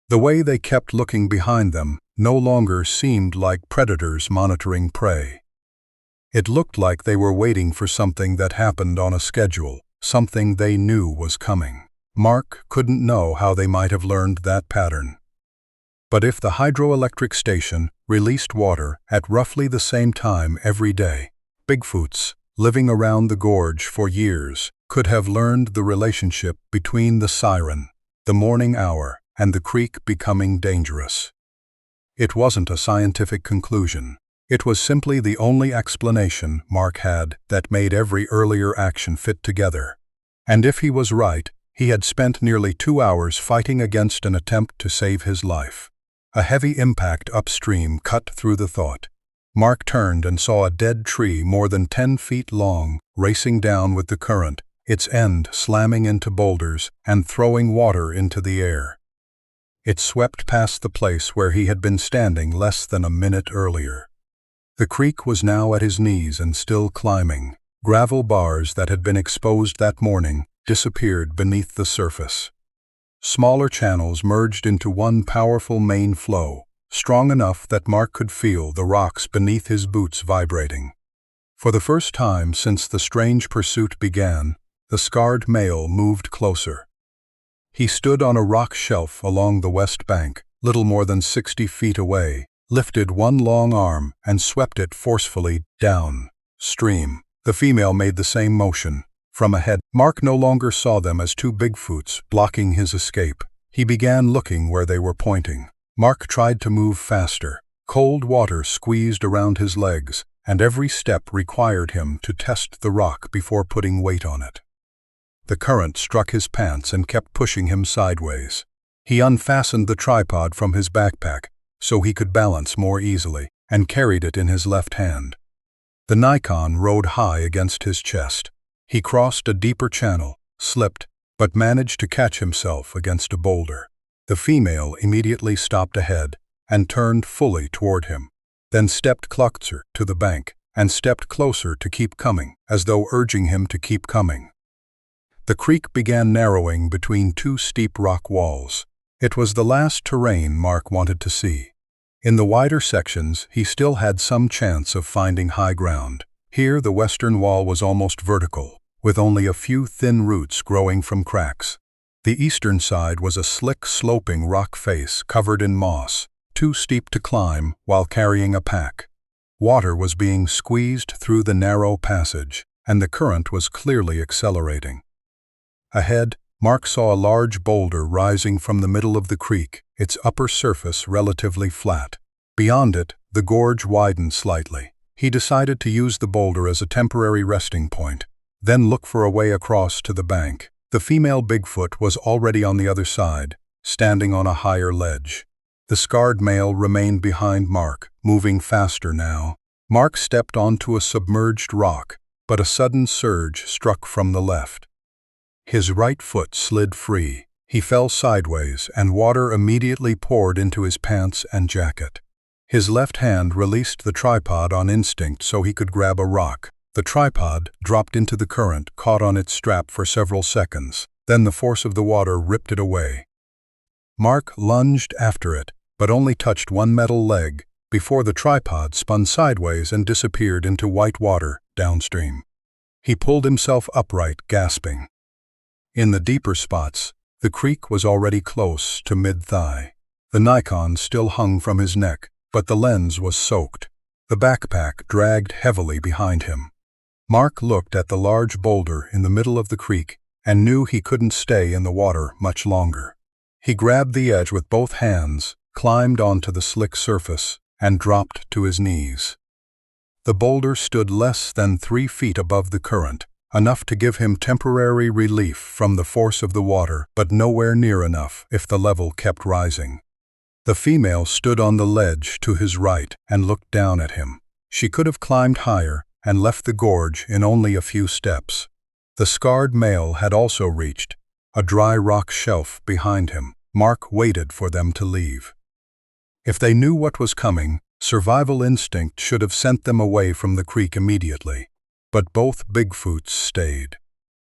The way they kept looking behind them no longer seemed like predators monitoring prey. It looked like they were waiting for something that happened on a schedule, something they knew was coming. Mark couldn't know how they might have learned that pattern. But if the hydroelectric station released water at roughly the same time every day, Bigfoots, living around the gorge for years, could have learned the relationship between the siren, the morning hour, and the creek becoming dangerous. It wasn't a scientific conclusion. It was simply the only explanation Mark had that made every earlier action fit together. And if he was right, he had spent nearly 2 hours fighting against an attempt to save his life. A heavy impact upstream cut through the thought. Mark turned and saw a dead tree more than 10 feet long, racing down with the current, its end slamming into boulders and throwing water into the air. It swept past the place where he had been standing less than a minute earlier. The creek was now at his knees and still climbing. Gravel bars that had been exposed that morning disappeared beneath the surface. Smaller channels merged into one powerful main flow, strong enough that Mark could feel the rocks beneath his boots vibrating. For the first time since the strange pursuit began, the scarred male moved closer. He stood on a rock shelf along the west bank, little more than 60 feet away, lifted one long arm and swept it forcefully downstream. The female made the same motion. From ahead, Mark no longer saw them as two Bigfoots blocking his escape. He began looking where they were pointing. Mark tried to move faster. Cold water squeezed around his legs, and every step required him to test the rock before putting weight on it. The current struck his pants and kept pushing him sideways. He unfastened the tripod from his backpack so he could balance more easily, and carried it in his left hand. The Nikon rode high against his chest. He crossed a deeper channel, slipped, but managed to catch himself against a boulder. The female immediately stopped ahead and turned fully toward him, then stepped closer to the bank and stepped closer to keep coming, as though urging him to keep coming. The creek began narrowing between two steep rock walls. It was the last terrain Mark wanted to see. In the wider sections, he still had some chance of finding high ground. Here, the western wall was almost vertical, with only a few thin roots growing from cracks. The eastern side was a slick, sloping rock face covered in moss, too steep to climb while carrying a pack. Water was being squeezed through the narrow passage, and the current was clearly accelerating. Ahead, Mark saw a large boulder rising from the middle of the creek, its upper surface relatively flat. Beyond it, the gorge widened slightly. He decided to use the boulder as a temporary resting point, then look for a way across to the bank. The female Bigfoot was already on the other side, standing on a higher ledge. The scarred male remained behind Mark, moving faster now. Mark stepped onto a submerged rock, but a sudden surge struck from the left. His right foot slid free. He fell sideways, and water immediately poured into his pants and jacket. His left hand released the tripod on instinct so he could grab a rock. The tripod dropped into the current, caught on its strap for several seconds. Then the force of the water ripped it away. Mark lunged after it, but only touched one metal leg before the tripod spun sideways and disappeared into white water downstream. He pulled himself upright, gasping. In the deeper spots, the creek was already close to mid-thigh. The Nikon still hung from his neck, but the lens was soaked. The backpack dragged heavily behind him. Mark looked at the large boulder in the middle of the creek and knew he couldn't stay in the water much longer. He grabbed the edge with both hands, climbed onto the slick surface, and dropped to his knees. The boulder stood less than 3 feet above the current, enough to give him temporary relief from the force of the water, but nowhere near enough if the level kept rising. The female stood on the ledge to his right and looked down at him. She could have climbed higher and left the gorge in only a few steps. The scarred male had also reached a dry rock shelf behind him. Mark waited for them to leave. If they knew what was coming, survival instinct should have sent them away from the creek immediately. But both Bigfoots stayed.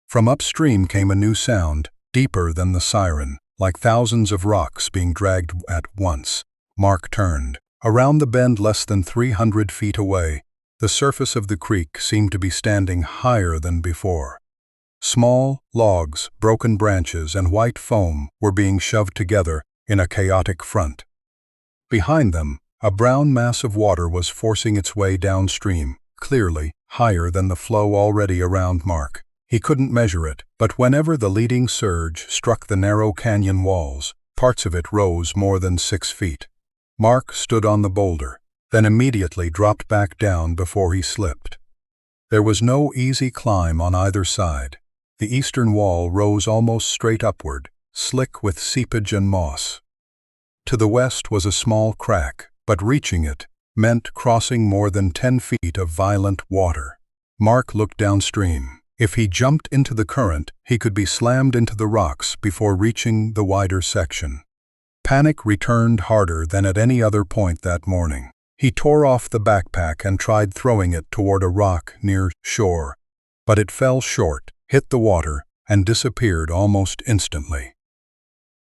From upstream came a new sound, deeper than the siren, like thousands of rocks being dragged at once. Mark turned. Around the bend less than 300 feet away, the surface of the creek seemed to be standing higher than before. Small logs, broken branches, and white foam were being shoved together in a chaotic front. Behind them, a brown mass of water was forcing its way downstream, clearly higher than the flow already around Mark. He couldn't measure it, but whenever the leading surge struck the narrow canyon walls, parts of it rose more than 6 feet. Mark stood on the boulder, then immediately dropped back down before he slipped. There was no easy climb on either side. The eastern wall rose almost straight upward, slick with seepage and moss. To the west was a small crack, but reaching it meant crossing more than 10 feet of violent water. Mark looked downstream. If he jumped into the current, he could be slammed into the rocks before reaching the wider section. Panic returned harder than at any other point that morning. He tore off the backpack and tried throwing it toward a rock near shore, but it fell short, hit the water, and disappeared almost instantly.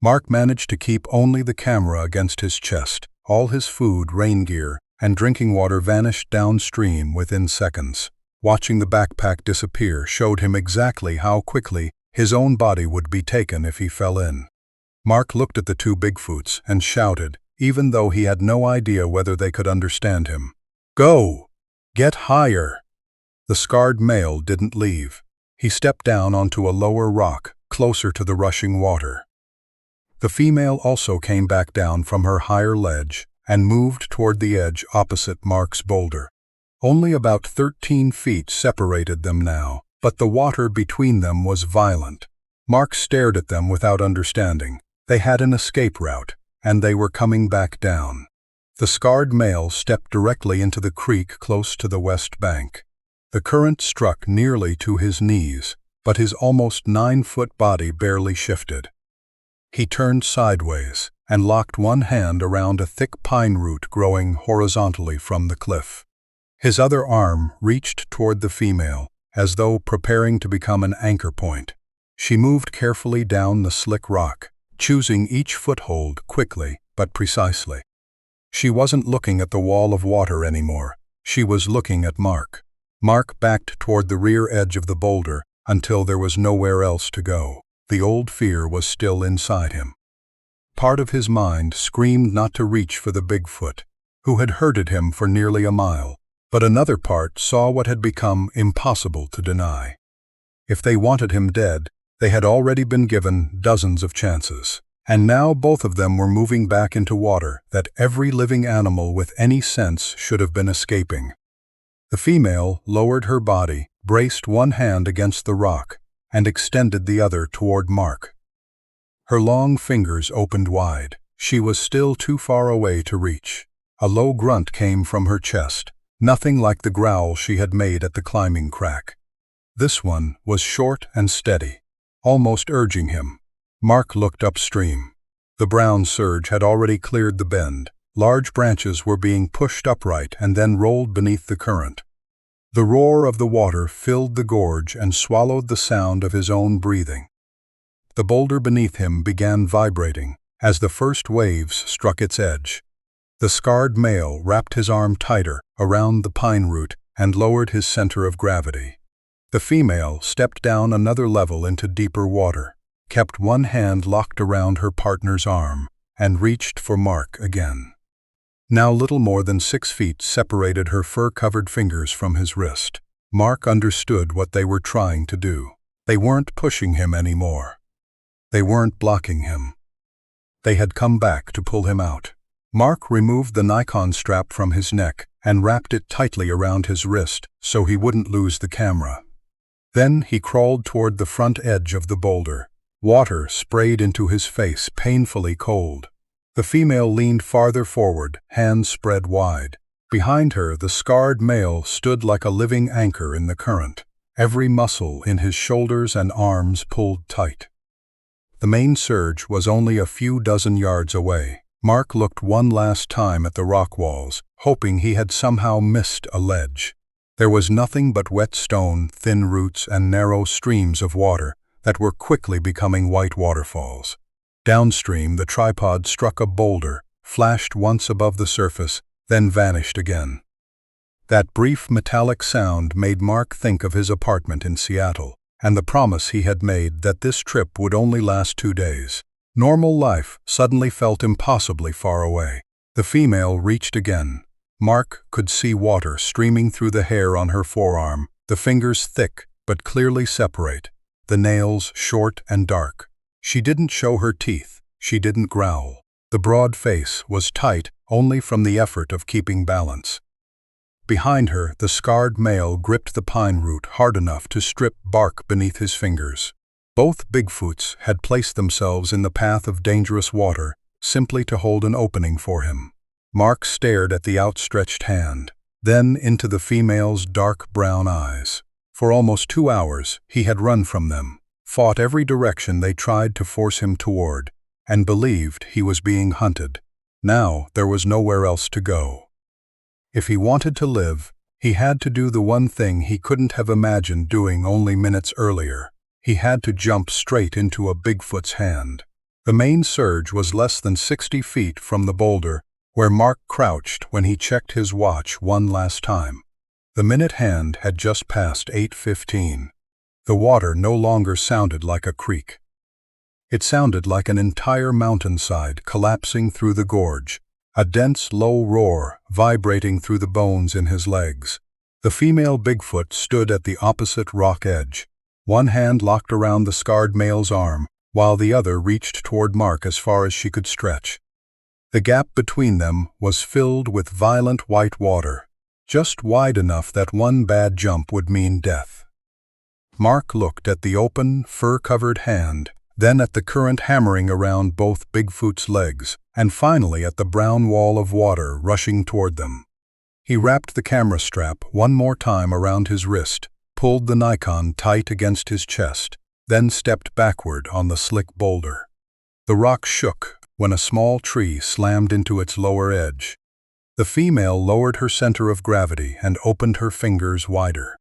Mark managed to keep only the camera against his chest. All his food, rain gear, and drinking water vanished downstream within seconds. Watching the backpack disappear showed him exactly how quickly his own body would be taken if he fell in. Mark looked at the two Bigfoots and shouted, even though he had no idea whether they could understand him. "Go! Get higher!" The scarred male didn't leave. He stepped down onto a lower rock, closer to the rushing water. The female also came back down from her higher ledge and moved toward the edge opposite Mark's boulder. Only about 13 feet separated them now, but the water between them was violent. Mark stared at them without understanding. They had an escape route, and they were coming back down. The scarred male stepped directly into the creek close to the west bank. The current struck nearly to his knees, but his almost 9-foot body barely shifted. He turned sideways and locked one hand around a thick pine root growing horizontally from the cliff. His other arm reached toward the female, as though preparing to become an anchor point. She moved carefully down the slick rock, choosing each foothold quickly but precisely. She wasn't looking at the wall of water anymore. She was looking at Mark. Mark backed toward the rear edge of the boulder until there was nowhere else to go. The old fear was still inside him. Part of his mind screamed not to reach for the Bigfoot, who had herded him for nearly a mile, but another part saw what had become impossible to deny. If they wanted him dead, they had already been given dozens of chances, and now both of them were moving back into water that every living animal with any sense should have been escaping. The female lowered her body, braced one hand against the rock, and extended the other toward Mark. Her long fingers opened wide. She was still too far away to reach. A low grunt came from her chest, nothing like the growl she had made at the climbing crack. This one was short and steady, almost urging him. Mark looked upstream. The brown surge had already cleared the bend. Large branches were being pushed upright and then rolled beneath the current. The roar of the water filled the gorge and swallowed the sound of his own breathing. The boulder beneath him began vibrating as the first waves struck its edge. The scarred male wrapped his arm tighter around the pine root and lowered his center of gravity. The female stepped down another level into deeper water, kept one hand locked around her partner's arm, and reached for Mark again. Now little more than 6 feet separated her fur-covered fingers from his wrist. Mark understood what they were trying to do. They weren't pushing him anymore. They weren't blocking him. They had come back to pull him out. Mark removed the Nikon strap from his neck and wrapped it tightly around his wrist so he wouldn't lose the camera. Then he crawled toward the front edge of the boulder. Water sprayed into his face, painfully cold. The female leaned farther forward, hands spread wide. Behind her, the scarred male stood like a living anchor in the current. Every muscle in his shoulders and arms pulled tight. The main surge was only a few dozen yards away. Mark looked one last time at the rock walls, hoping he had somehow missed a ledge. There was nothing but wet stone, thin roots, and narrow streams of water that were quickly becoming white waterfalls. Downstream, the tripod struck a boulder, flashed once above the surface, then vanished again. That brief metallic sound made Mark think of his apartment in Seattle, and the promise he had made that this trip would only last 2 days. Normal life suddenly felt impossibly far away. The female reached again. Mark could see water streaming through the hair on her forearm, the fingers thick but clearly separate, the nails short and dark. She didn't show her teeth, she didn't growl. The broad face was tight only from the effort of keeping balance. Behind her, the scarred male gripped the pine root hard enough to strip bark beneath his fingers. Both Bigfoots had placed themselves in the path of dangerous water simply to hold an opening for him. Mark stared at the outstretched hand, then into the female's dark brown eyes. For almost 2 hours, he had run from them, fought every direction they tried to force him toward, and believed he was being hunted. Now there was nowhere else to go. If he wanted to live, he had to do the one thing he couldn't have imagined doing only minutes earlier. He had to jump straight into a Bigfoot's hand. The main surge was less than 60 feet from the boulder, where Mark crouched when he checked his watch one last time. The minute hand had just passed 8:15. The water no longer sounded like a creek. It sounded like an entire mountainside collapsing through the gorge, a dense, low roar vibrating through the bones in his legs. The female Bigfoot stood at the opposite rock edge. One hand locked around the scarred male's arm, while the other reached toward Mark as far as she could stretch. The gap between them was filled with violent white water, just wide enough that one bad jump would mean death. Mark looked at the open, fur-covered hand, then at the current hammering around both Bigfoot's legs, and finally at the brown wall of water rushing toward them. He wrapped the camera strap one more time around his wrist, pulled the Nikon tight against his chest, then stepped backward on the slick boulder. The rock shook when a small tree slammed into its lower edge. The female lowered her center of gravity and opened her fingers wider.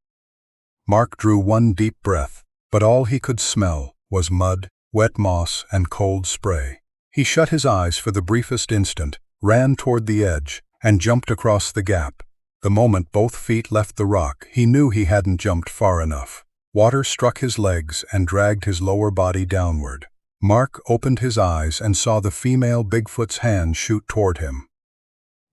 Mark drew one deep breath, but all he could smell was mud, wet moss, and cold spray. He shut his eyes for the briefest instant, ran toward the edge, and jumped across the gap. The moment both feet left the rock, he knew he hadn't jumped far enough. Water struck his legs and dragged his lower body downward. Mark opened his eyes and saw the female Bigfoot's hand shoot toward him.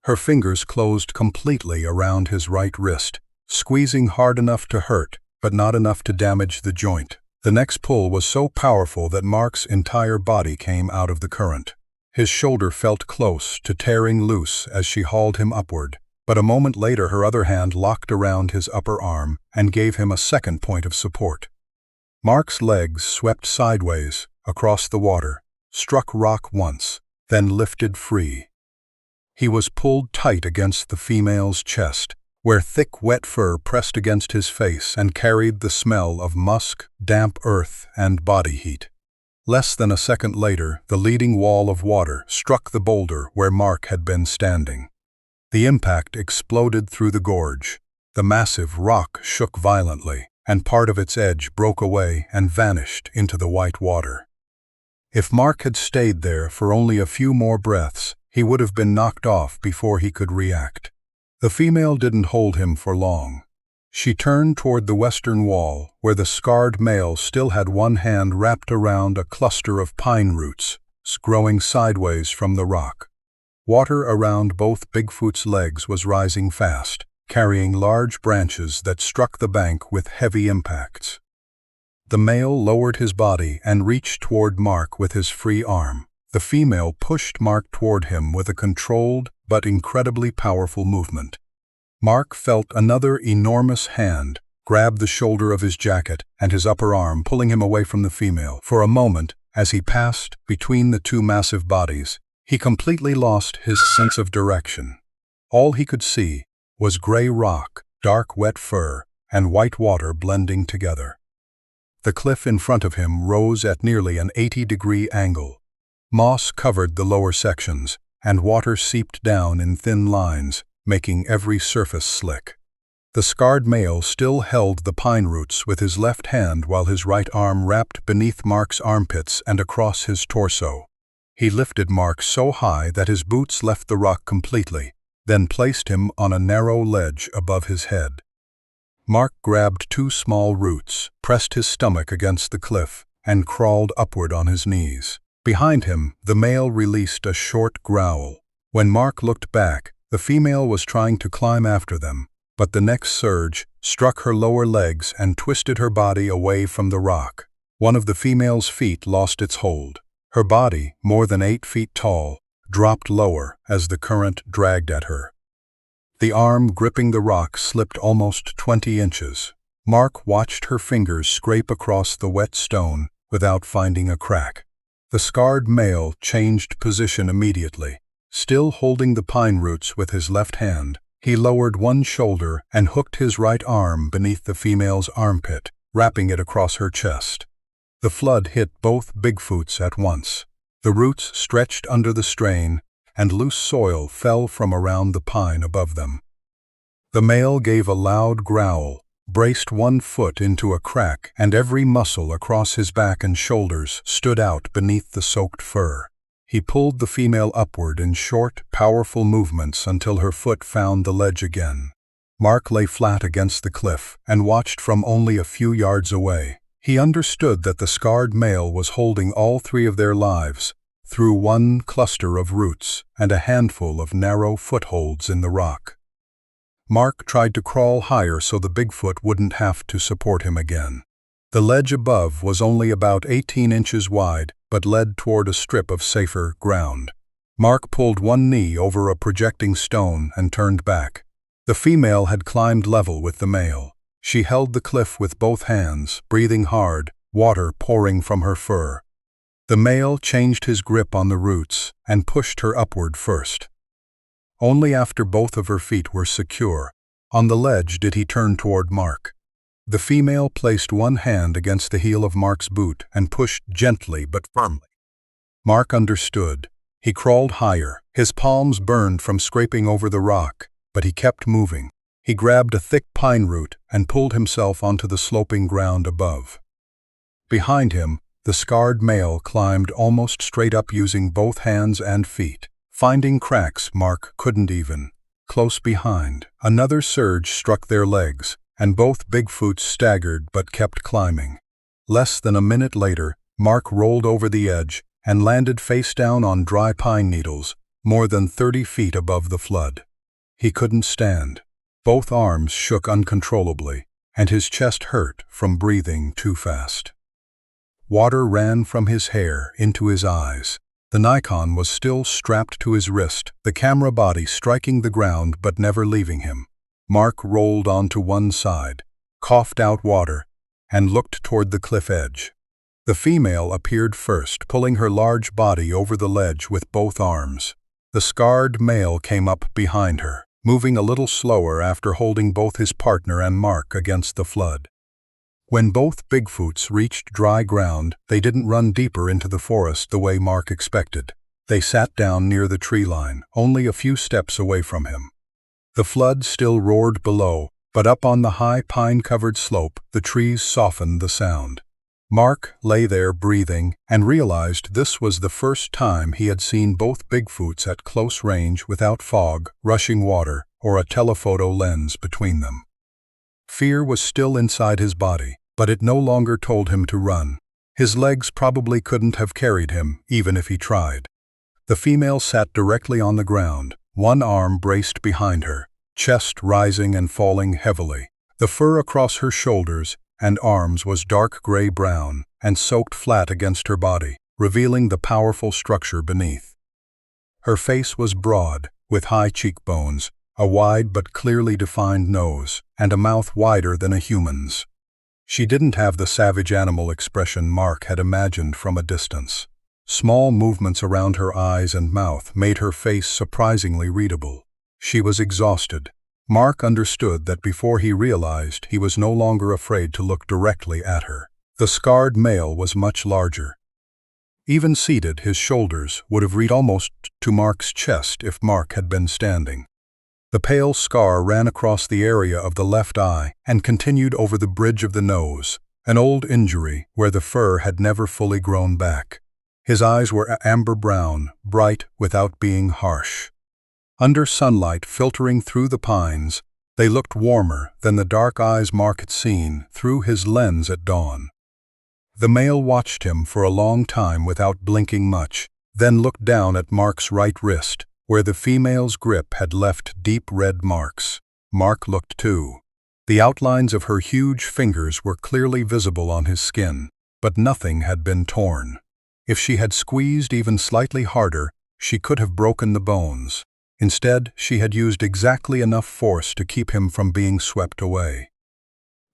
Her fingers closed completely around his right wrist, squeezing hard enough to hurt, but not enough to damage the joint. The next pull was so powerful that Mark's entire body came out of the current. His shoulder felt close to tearing loose as she hauled him upward, but a moment later her other hand locked around his upper arm and gave him a second point of support. Mark's legs swept sideways across the water, struck rock once, then lifted free. He was pulled tight against the female's chest, where thick wet fur pressed against his face and carried the smell of musk, damp earth, and body heat. Less than a second later, the leading wall of water struck the boulder where Mark had been standing. The impact exploded through the gorge. The massive rock shook violently, and part of its edge broke away and vanished into the white water. If Mark had stayed there for only a few more breaths, he would have been knocked off before he could react. The female didn't hold him for long. She turned toward the western wall, where the scarred male still had one hand wrapped around a cluster of pine roots, growing sideways from the rock. Water around both Bigfoot's legs was rising fast, carrying large branches that struck the bank with heavy impacts. The male lowered his body and reached toward Mark with his free arm. The female pushed Mark toward him with a controlled but incredibly powerful movement. Mark felt another enormous hand grab the shoulder of his jacket and his upper arm pulling him away from the female. For a moment, as he passed between the two massive bodies, he completely lost his sense of direction. All he could see was gray rock, dark wet fur, and white water blending together. The cliff in front of him rose at nearly an 80-degree angle. Moss covered the lower sections, and water seeped down in thin lines, making every surface slick. The scarred male still held the pine roots with his left hand while his right arm wrapped beneath Mark's armpits and across his torso. He lifted Mark so high that his boots left the rock completely, then placed him on a narrow ledge above his head. Mark grabbed two small roots, pressed his stomach against the cliff, and crawled upward on his knees. Behind him, the male released a short growl. When Mark looked back, the female was trying to climb after them, but the next surge struck her lower legs and twisted her body away from the rock. One of the female's feet lost its hold. Her body, more than 8 feet tall, dropped lower as the current dragged at her. The arm gripping the rock slipped almost 20 inches. Mark watched her fingers scrape across the wet stone without finding a crack. The scarred male changed position immediately. Still holding the pine roots with his left hand, he lowered one shoulder and hooked his right arm beneath the female's armpit, wrapping it across her chest. The flood hit both Bigfoots at once. The roots stretched under the strain, and loose soil fell from around the pine above them. The male gave a loud growl, braced one foot into a crack, and every muscle across his back and shoulders stood out beneath the soaked fur. He pulled the female upward in short, powerful movements until her foot found the ledge again. Mark lay flat against the cliff and watched from only a few yards away. He understood that the scarred male was holding all 3 of their lives through one cluster of roots and a handful of narrow footholds in the rock. Mark tried to crawl higher so the Bigfoot wouldn't have to support him again. The ledge above was only about 18 inches wide, but led toward a strip of safer ground. Mark pulled one knee over a projecting stone and turned back. The female had climbed level with the male. She held the cliff with both hands, breathing hard, water pouring from her fur. The male changed his grip on the roots and pushed her upward first. Only after both of her feet were secure on the ledge did he turn toward Mark. The female placed one hand against the heel of Mark's boot and pushed gently but firmly. Mark understood. He crawled higher. His palms burned from scraping over the rock, but he kept moving. He grabbed a thick pine root and pulled himself onto the sloping ground above. Behind him, the scarred male climbed almost straight up using both hands and feet. Finding cracks Mark couldn't even. Close behind, another surge struck their legs, and both Bigfoots staggered but kept climbing. Less than a minute later, Mark rolled over the edge and landed face down on dry pine needles, more than 30 feet above the flood. He couldn't stand. Both arms shook uncontrollably, and his chest hurt from breathing too fast. Water ran from his hair into his eyes. The Nikon was still strapped to his wrist, the camera body striking the ground but never leaving him. Mark rolled onto one side, coughed out water, and looked toward the cliff edge. The female appeared first, pulling her large body over the ledge with both arms. The scarred male came up behind her, moving a little slower after holding both his partner and Mark against the flood. When both Bigfoots reached dry ground, they didn't run deeper into the forest the way Mark expected. They sat down near the tree line, only a few steps away from him. The flood still roared below, but up on the high pine-covered slope, the trees softened the sound. Mark lay there breathing and realized this was the first time he had seen both Bigfoots at close range without fog, rushing water, or a telephoto lens between them. Fear was still inside his body, but it no longer told him to run. His legs probably couldn't have carried him, even if he tried. The female sat directly on the ground, one arm braced behind her, chest rising and falling heavily. The fur across her shoulders and arms was dark gray-brown and soaked flat against her body, revealing the powerful structure beneath. Her face was broad, with high cheekbones, a wide but clearly defined nose, and a mouth wider than a human's. She didn't have the savage animal expression Mark had imagined from a distance. Small movements around her eyes and mouth made her face surprisingly readable. She was exhausted. Mark understood that before he realized he was no longer afraid to look directly at her. The scarred male was much larger. Even seated, his shoulders would have reached almost to Mark's chest if Mark had been standing. The pale scar ran across the area of the left eye and continued over the bridge of the nose, an old injury where the fur had never fully grown back. His eyes were amber brown, bright without being harsh. Under sunlight filtering through the pines, they looked warmer than the dark eyes Mark had seen through his lens at dawn. The male watched him for a long time without blinking much, then looked down at Mark's right wrist, where the female's grip had left deep red marks. Mark looked too. The outlines of her huge fingers were clearly visible on his skin, but nothing had been torn. If she had squeezed even slightly harder, she could have broken the bones. Instead, she had used exactly enough force to keep him from being swept away.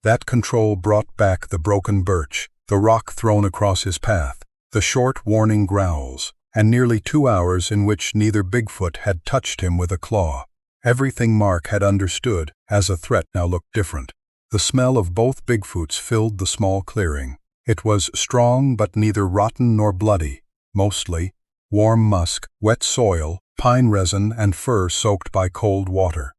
That control brought back the broken birch, the rock thrown across his path, the short warning growls, and nearly 2 hours in which neither Bigfoot had touched him with a claw. Everything Mark had understood as a threat now looked different. The smell of both Bigfoots filled the small clearing. It was strong but neither rotten nor bloody, mostly warm musk, wet soil, pine resin, and fur soaked by cold water.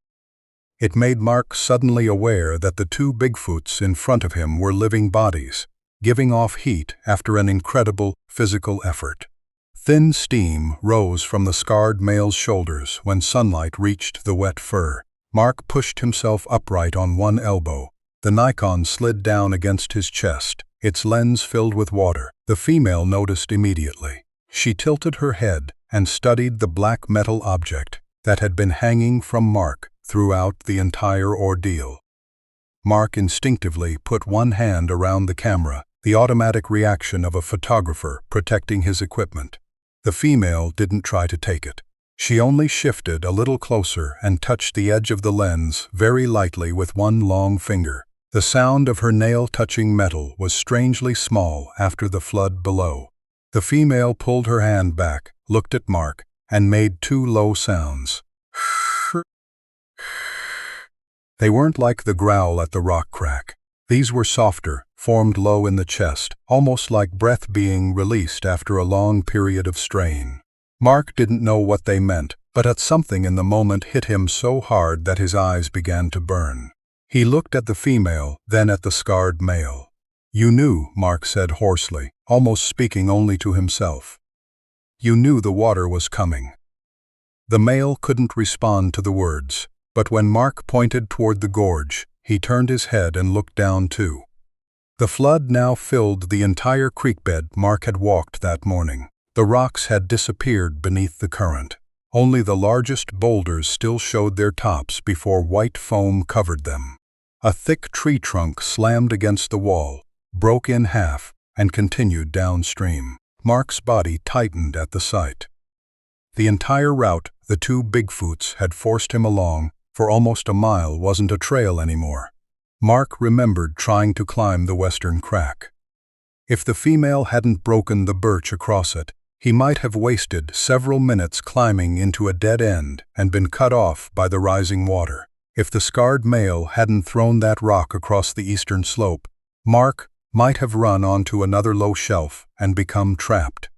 It made Mark suddenly aware that the 2 Bigfoots in front of him were living bodies, giving off heat after an incredible physical effort. Thin steam rose from the scarred male's shoulders when sunlight reached the wet fur. Mark pushed himself upright on one elbow. The Nikon slid down against his chest, its lens filled with water. The female noticed immediately. She tilted her head and studied the black metal object that had been hanging from Mark throughout the entire ordeal. Mark instinctively put one hand around the camera, the automatic reaction of a photographer protecting his equipment. The female didn't try to take it. She only shifted a little closer and touched the edge of the lens very lightly with one long finger. The sound of her nail touching metal was strangely small after the flood below. The female pulled her hand back, looked at Mark, and made 2 low sounds. They weren't like the growl at the rock crack. These were softer, formed low in the chest, almost like breath being released after a long period of strain. Mark didn't know what they meant, but something in the moment hit him so hard that his eyes began to burn. He looked at the female, then at the scarred male. "You knew," Mark said hoarsely, almost speaking only to himself. "You knew the water was coming." The male couldn't respond to the words, but when Mark pointed toward the gorge, he turned his head and looked down too. The flood now filled the entire creek bed Mark had walked that morning. The rocks had disappeared beneath the current. Only the largest boulders still showed their tops before white foam covered them. A thick tree trunk slammed against the wall, broke in half, and continued downstream. Mark's body tightened at the sight. The entire route the 2 Bigfoots had forced him along for almost a mile wasn't a trail anymore. Mark remembered trying to climb the western crack. If the female hadn't broken the birch across it, he might have wasted several minutes climbing into a dead end and been cut off by the rising water. If the scarred male hadn't thrown that rock across the eastern slope, Mark might have run onto another low shelf and become trapped.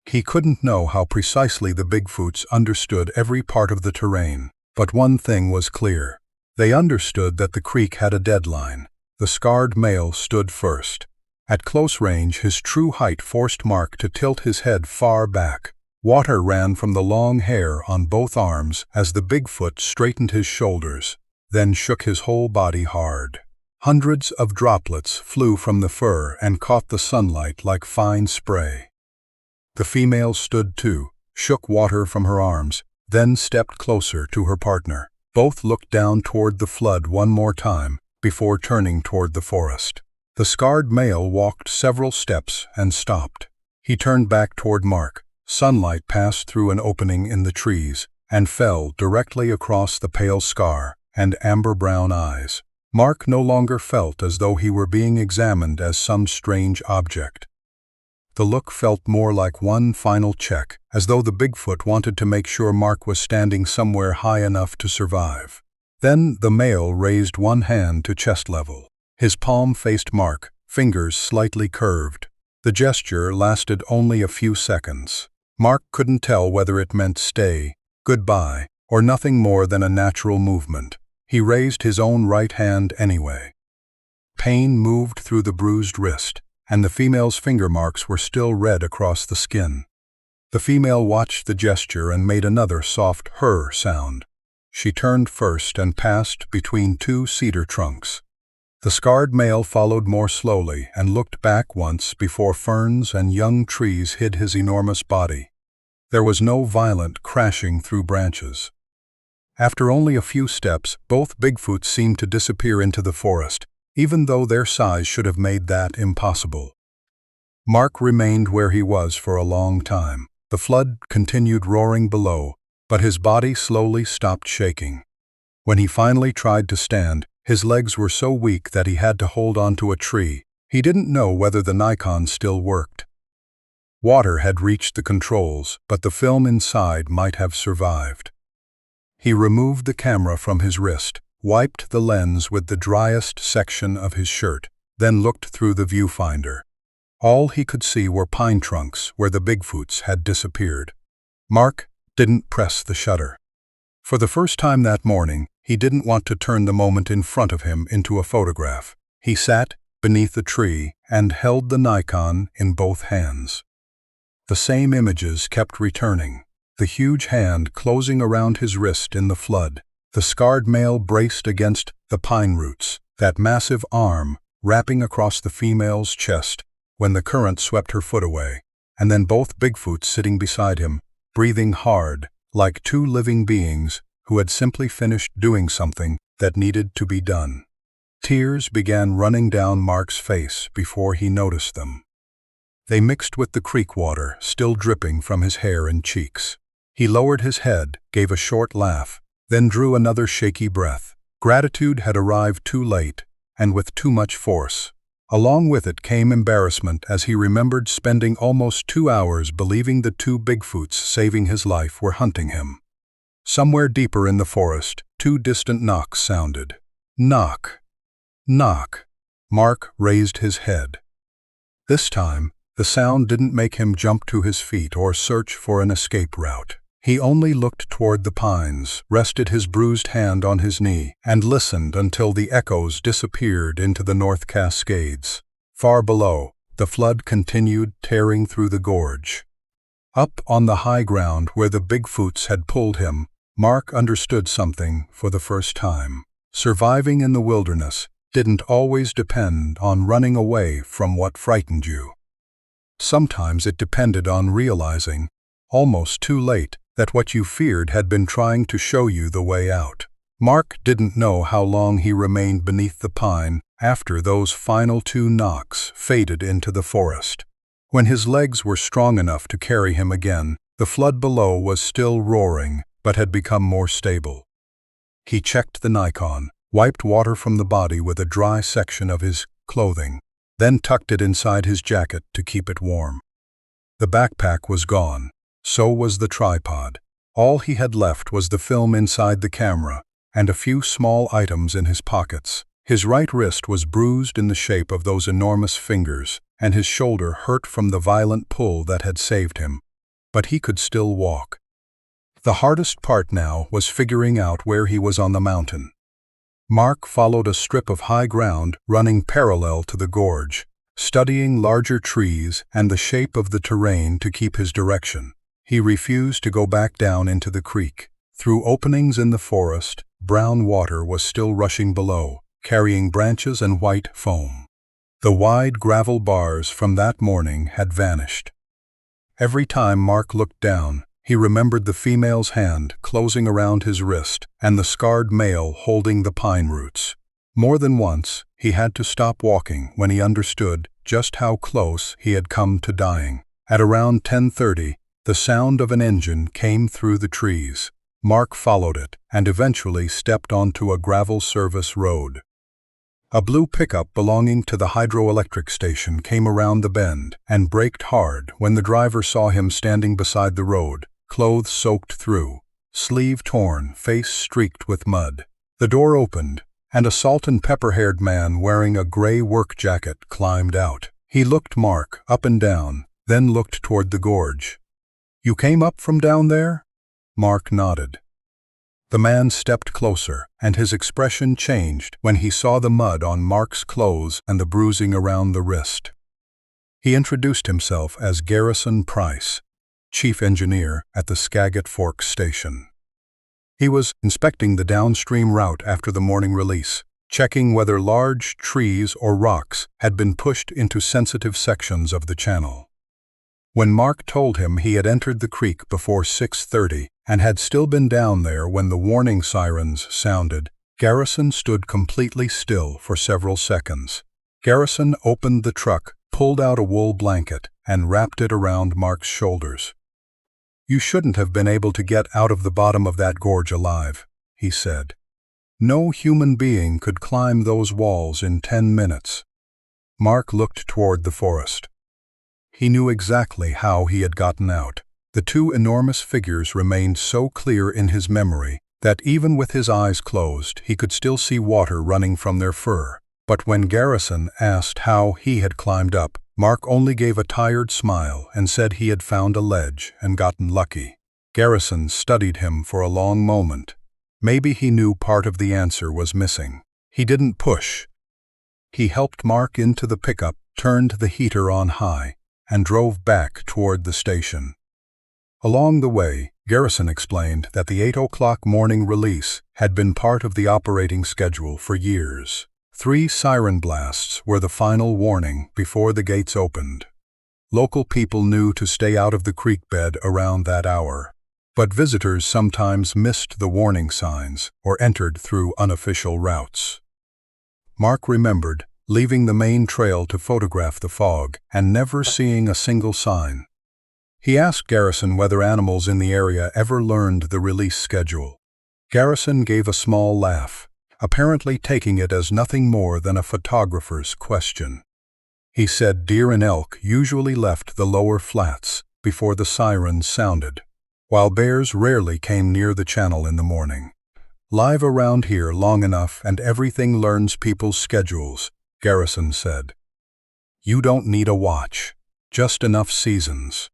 He couldn't know how precisely the Bigfoots understood every part of the terrain, but one thing was clear. They understood that the creek had a deadline. The scarred male stood first. At close range, his true height forced Mark to tilt his head far back. Water ran from the long hair on both arms as the Bigfoot straightened his shoulders, then shook his whole body hard. Hundreds of droplets flew from the fur and caught the sunlight like fine spray. The female stood too, shook water from her arms, then stepped closer to her partner. Both looked down toward the flood one more time before turning toward the forest. The scarred male walked several steps and stopped. He turned back toward Mark. Sunlight passed through an opening in the trees and fell directly across the pale scar and amber-brown eyes. Mark no longer felt as though he were being examined as some strange object. The look felt more like one final check, as though the Bigfoot wanted to make sure Mark was standing somewhere high enough to survive. Then the male raised one hand to chest level. His palm faced Mark, fingers slightly curved. The gesture lasted only a few seconds. Mark couldn't tell whether it meant stay, goodbye, or nothing more than a natural movement. He raised his own right hand anyway. Pain moved through the bruised wrist, and the female's finger marks were still red across the skin. The female watched the gesture and made another soft "her" sound. She turned first and passed between two cedar trunks. The scarred male followed more slowly and looked back once before ferns and young trees hid his enormous body. There was no violent crashing through branches. After only a few steps, both Bigfoots seemed to disappear into the forest, even though their size should have made that impossible. Mark remained where he was for a long time. The flood continued roaring below, but his body slowly stopped shaking. When he finally tried to stand, his legs were so weak that he had to hold onto a tree. He didn't know whether the Nikon still worked. Water had reached the controls, but the film inside might have survived. He removed the camera from his wrist, wiped the lens with the driest section of his shirt, then looked through the viewfinder. All he could see were pine trunks where the Bigfoots had disappeared. Mark didn't press the shutter. For the first time that morning, he didn't want to turn the moment in front of him into a photograph. He sat beneath the tree and held the Nikon in both hands. The same images kept returning. The huge hand closing around his wrist in the flood, the scarred male braced against the pine roots, that massive arm wrapping across the female's chest when the current swept her foot away, and then both Bigfoots sitting beside him, breathing hard, like two living beings who had simply finished doing something that needed to be done. Tears began running down Mark's face before he noticed them. They mixed with the creek water still dripping from his hair and cheeks. He lowered his head, gave a short laugh, then drew another shaky breath. Gratitude had arrived too late, and with too much force. Along with it came embarrassment as he remembered spending almost 2 hours believing the two Bigfoots saving his life were hunting him. Somewhere deeper in the forest, 2 distant knocks sounded. Knock. Knock. Mark raised his head. This time, the sound didn't make him jump to his feet or search for an escape route. He only looked toward the pines, rested his bruised hand on his knee, and listened until the echoes disappeared into the North Cascades. Far below, the flood continued tearing through the gorge. Up on the high ground where the Bigfoots had pulled him, Mark understood something for the first time. Surviving in the wilderness didn't always depend on running away from what frightened you. Sometimes it depended on realizing, almost too late, that what you feared had been trying to show you the way out. Mark didn't know how long he remained beneath the pine after those final 2 knocks faded into the forest. When his legs were strong enough to carry him again, the flood below was still roaring, but had become more stable. He checked the Nikon, wiped water from the body with a dry section of his clothing, then tucked it inside his jacket to keep it warm. The backpack was gone. So was the tripod. All he had left was the film inside the camera and a few small items in his pockets. His right wrist was bruised in the shape of those enormous fingers, and his shoulder hurt from the violent pull that had saved him. But he could still walk. The hardest part now was figuring out where he was on the mountain. Mark followed a strip of high ground running parallel to the gorge, studying larger trees and the shape of the terrain to keep his direction. He refused to go back down into the creek. Through openings in the forest, brown water was still rushing below, carrying branches and white foam. The wide gravel bars from that morning had vanished. Every time Mark looked down, he remembered the female's hand closing around his wrist and the scarred male holding the pine roots. More than once, he had to stop walking when he understood just how close he had come to dying. At around 10:30, the sound of an engine came through the trees. Mark followed it and eventually stepped onto a gravel service road. A blue pickup belonging to the hydroelectric station came around the bend and braked hard when the driver saw him standing beside the road, clothes soaked through, sleeve torn, face streaked with mud. The door opened, and a salt-and-pepper-haired man wearing a gray work jacket climbed out. He looked Mark up and down, then looked toward the gorge. "You came up from down there?" Mark nodded. The man stepped closer, and his expression changed when he saw the mud on Mark's clothes and the bruising around the wrist. He introduced himself as Garrison Price, chief engineer at the Skagit Forks station. He was inspecting the downstream route after the morning release, checking whether large trees or rocks had been pushed into sensitive sections of the channel. When Mark told him he had entered the creek before 6:30 and had still been down there when the warning sirens sounded, Garrison stood completely still for several seconds. Garrison opened the truck, pulled out a wool blanket, and wrapped it around Mark's shoulders. "You shouldn't have been able to get out of the bottom of that gorge alive," he said. "No human being could climb those walls in 10 minutes. Mark looked toward the forest. He knew exactly how he had gotten out. The two enormous figures remained so clear in his memory that even with his eyes closed, he could still see water running from their fur. But when Garrison asked how he had climbed up, Mark only gave a tired smile and said he had found a ledge and gotten lucky. Garrison studied him for a long moment. Maybe he knew part of the answer was missing. He didn't push. He helped Mark into the pickup, turned the heater on high, and drove back toward the station. Along the way, Garrison explained that the 8 o'clock morning release had been part of the operating schedule for years. 3 siren blasts were the final warning before the gates opened. Local people knew to stay out of the creek bed around that hour, but visitors sometimes missed the warning signs or entered through unofficial routes. Mark remembered leaving the main trail to photograph the fog and never seeing a single sign. He asked Garrison whether animals in the area ever learned the release schedule. Garrison gave a small laugh, apparently taking it as nothing more than a photographer's question. He said deer and elk usually left the lower flats before the sirens sounded, while bears rarely came near the channel in the morning. "Live around here long enough and everything learns people's schedules," Garrison said. "You don't need a watch, just enough seasons."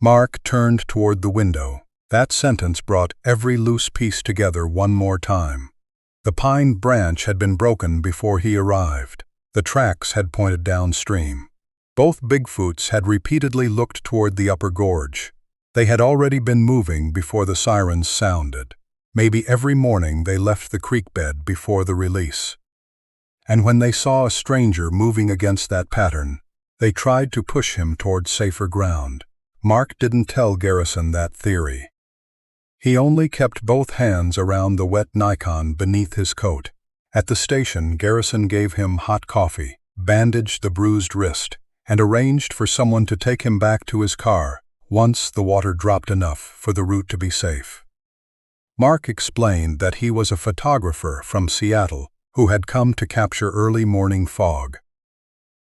Mark turned toward the window. That sentence brought every loose piece together one more time. The pine branch had been broken before he arrived. The tracks had pointed downstream. Both Bigfoots had repeatedly looked toward the upper gorge. They had already been moving before the sirens sounded. Maybe every morning they left the creek bed before the release. And when they saw a stranger moving against that pattern, they tried to push him toward safer ground. Mark didn't tell Garrison that theory. He only kept both hands around the wet Nikon beneath his coat. At the station, Garrison gave him hot coffee, bandaged the bruised wrist, and arranged for someone to take him back to his car once the water dropped enough for the route to be safe. Mark explained that he was a photographer from Seattle who had come to capture early morning fog.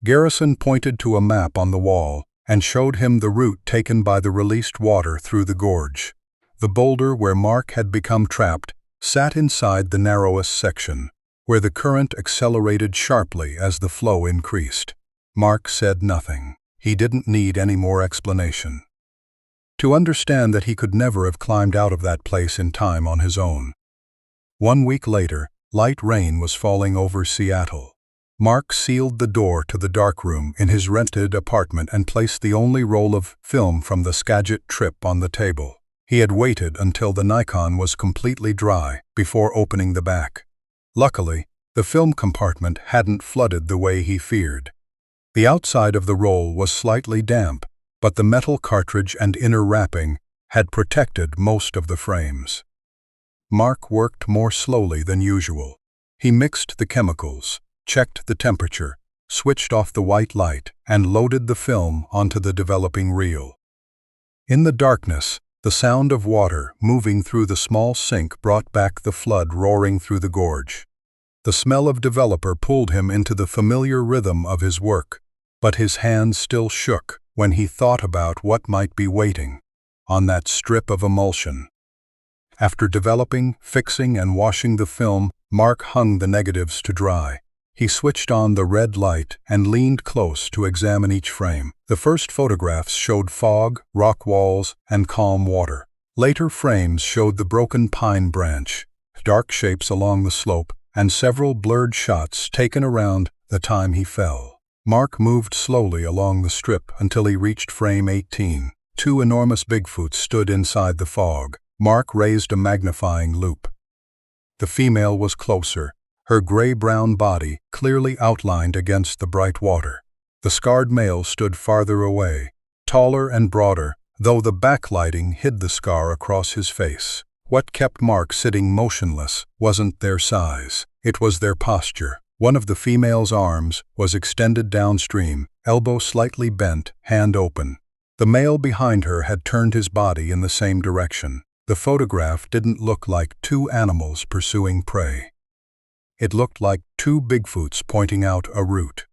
Garrison pointed to a map on the wall and showed him the route taken by the released water through the gorge. The boulder where Mark had become trapped sat inside the narrowest section, where the current accelerated sharply as the flow increased. Mark said nothing. He didn't need any more explanation to understand that he could never have climbed out of that place in time on his own. 1 week later, light rain was falling over Seattle. Mark sealed the door to the darkroom in his rented apartment and placed the only roll of film from the Skagit trip on the table. He had waited until the Nikon was completely dry before opening the back. Luckily, the film compartment hadn't flooded the way he feared. The outside of the roll was slightly damp, but the metal cartridge and inner wrapping had protected most of the frames. Mark worked more slowly than usual. He mixed the chemicals, checked the temperature, switched off the white light, and loaded the film onto the developing reel. In the darkness, the sound of water moving through the small sink brought back the flood roaring through the gorge. The smell of developer pulled him into the familiar rhythm of his work, but his hands still shook when he thought about what might be waiting on that strip of emulsion. After developing, fixing, and washing the film, Mark hung the negatives to dry. He switched on the red light and leaned close to examine each frame. The first photographs showed fog, rock walls, and calm water. Later frames showed the broken pine branch, dark shapes along the slope, and several blurred shots taken around the time he fell. Mark moved slowly along the strip until he reached frame 18. Two enormous Bigfoots stood inside the fog. Mark raised a magnifying loupe. The female was closer, her gray-brown body clearly outlined against the bright water. The scarred male stood farther away, taller and broader, though the backlighting hid the scar across his face. What kept Mark sitting motionless wasn't their size, it was their posture. One of the female's arms was extended downstream, elbow slightly bent, hand open. The male behind her had turned his body in the same direction. The photograph didn't look like two animals pursuing prey. It looked like two Bigfoots pointing out a route.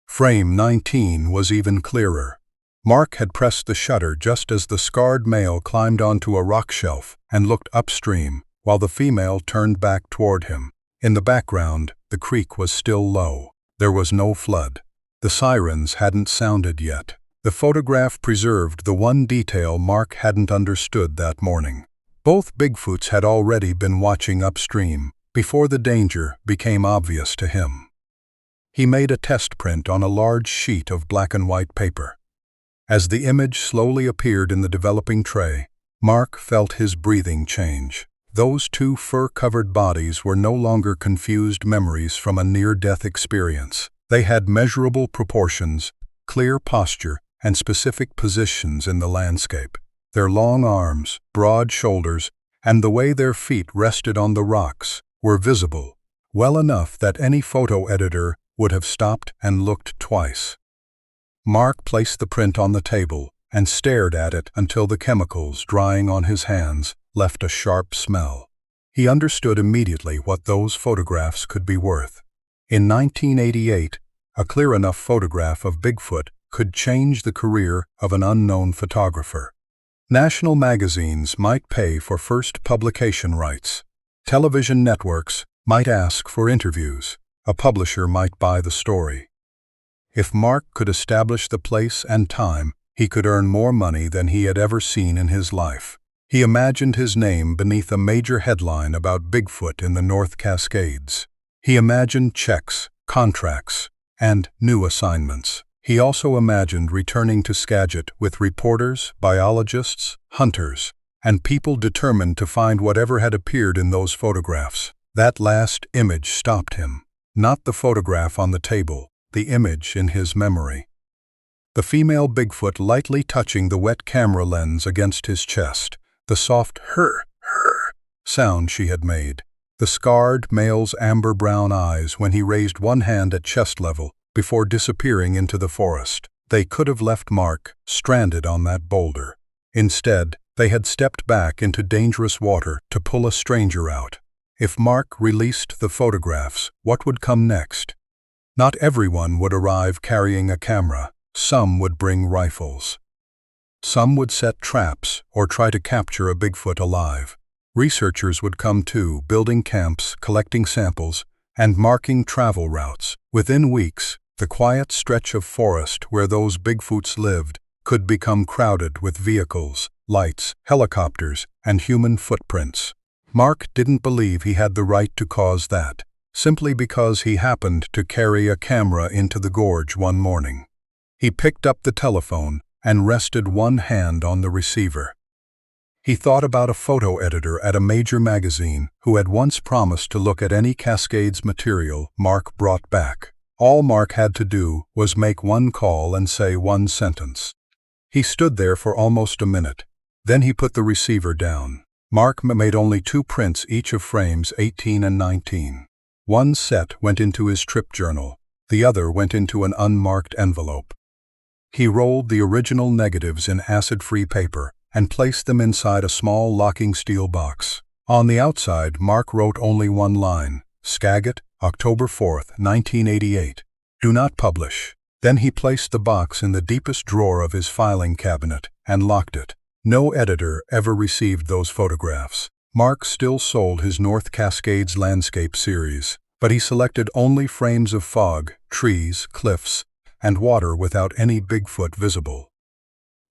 Frame 19 was even clearer. Mark had pressed the shutter just as the scarred male climbed onto a rock shelf and looked upstream, while the female turned back toward him. In the background, the creek was still low. There was no flood. The sirens hadn't sounded yet. The photograph preserved the one detail Mark hadn't understood that morning. Both Bigfoots had already been watching upstream before the danger became obvious to him. He made a test print on a large sheet of black and white paper. As the image slowly appeared in the developing tray, Mark felt his breathing change. Those two fur-covered bodies were no longer confused memories from a near-death experience. They had measurable proportions, clear posture, and specific positions in the landscape. Their long arms, broad shoulders, and the way their feet rested on the rocks were visible, well enough that any photo editor would have stopped and looked twice. Mark placed the print on the table and stared at it until the chemicals drying on his hands left a sharp smell. He understood immediately what those photographs could be worth. In 1988, a clear enough photograph of Bigfoot could change the career of an unknown photographer. National magazines might pay for first publication rights. Television networks might ask for interviews. A publisher might buy the story. If Mark could establish the place and time, he could earn more money than he had ever seen in his life. He imagined his name beneath a major headline about Bigfoot in the North Cascades. He imagined checks, contracts, and new assignments. He also imagined returning to Skagit with reporters, biologists, hunters, and people determined to find whatever had appeared in those photographs. That last image stopped him. Not the photograph on the table, the image in his memory. The female Bigfoot lightly touching the wet camera lens against his chest, the soft "her" sound she had made, the scarred male's amber-brown eyes when he raised one hand at chest level before disappearing into the forest. They could have left Mark stranded on that boulder. Instead, they had stepped back into dangerous water to pull a stranger out. If Mark released the photographs, what would come next? Not everyone would arrive carrying a camera. Some would bring rifles. Some would set traps or try to capture a Bigfoot alive. Researchers would come too, building camps, collecting samples, and marking travel routes. Within weeks, the quiet stretch of forest where those Bigfoots lived could become crowded with vehicles, lights, helicopters, and human footprints. Mark didn't believe he had the right to cause that, simply because he happened to carry a camera into the gorge one morning. He picked up the telephone and rested one hand on the receiver. He thought about a photo editor at a major magazine who had once promised to look at any Cascades material Mark brought back. All Mark had to do was make one call and say one sentence. He stood there for almost a minute. Then he put the receiver down. Mark made only 2 prints each of frames 18 and 19. One set went into his trip journal. The other went into an unmarked envelope. He rolled the original negatives in acid-free paper and placed them inside a small locking steel box. On the outside, Mark wrote only one line: Skagit, October 4, 1988. Do not publish. Then he placed the box in the deepest drawer of his filing cabinet and locked it. No editor ever received those photographs. Mark still sold his North Cascades landscape series, but he selected only frames of fog, trees, cliffs, and water without any Bigfoot visible.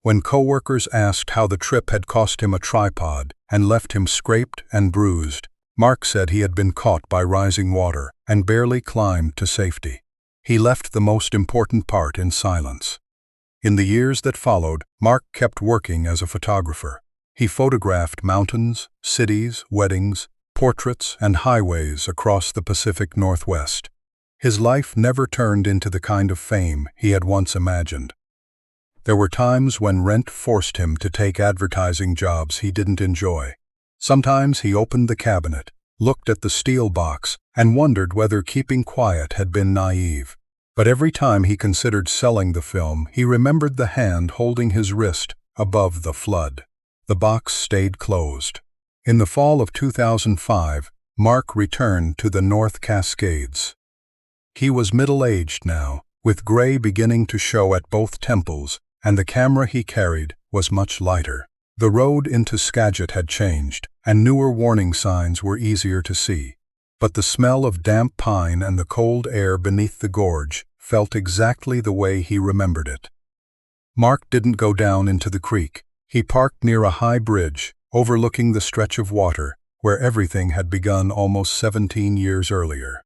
When coworkers asked how the trip had cost him a tripod and left him scraped and bruised, Mark said he had been caught by rising water and barely climbed to safety. He left the most important part in silence. In the years that followed, Mark kept working as a photographer. He photographed mountains, cities, weddings, portraits, and highways across the Pacific Northwest. His life never turned into the kind of fame he had once imagined. There were times when rent forced him to take advertising jobs he didn't enjoy. Sometimes he opened the cabinet, looked at the steel box, and wondered whether keeping quiet had been naive. But every time he considered selling the film, he remembered the hand holding his wrist above the flood. The box stayed closed. In the fall of 2005, Mark returned to the North Cascades. He was middle-aged now, with gray beginning to show at both temples, and the camera he carried was much lighter. The road into Skagit had changed, and newer warning signs were easier to see. But the smell of damp pine and the cold air beneath the gorge felt exactly the way he remembered it. Mark didn't go down into the creek. He parked near a high bridge, overlooking the stretch of water where everything had begun almost 17 years earlier.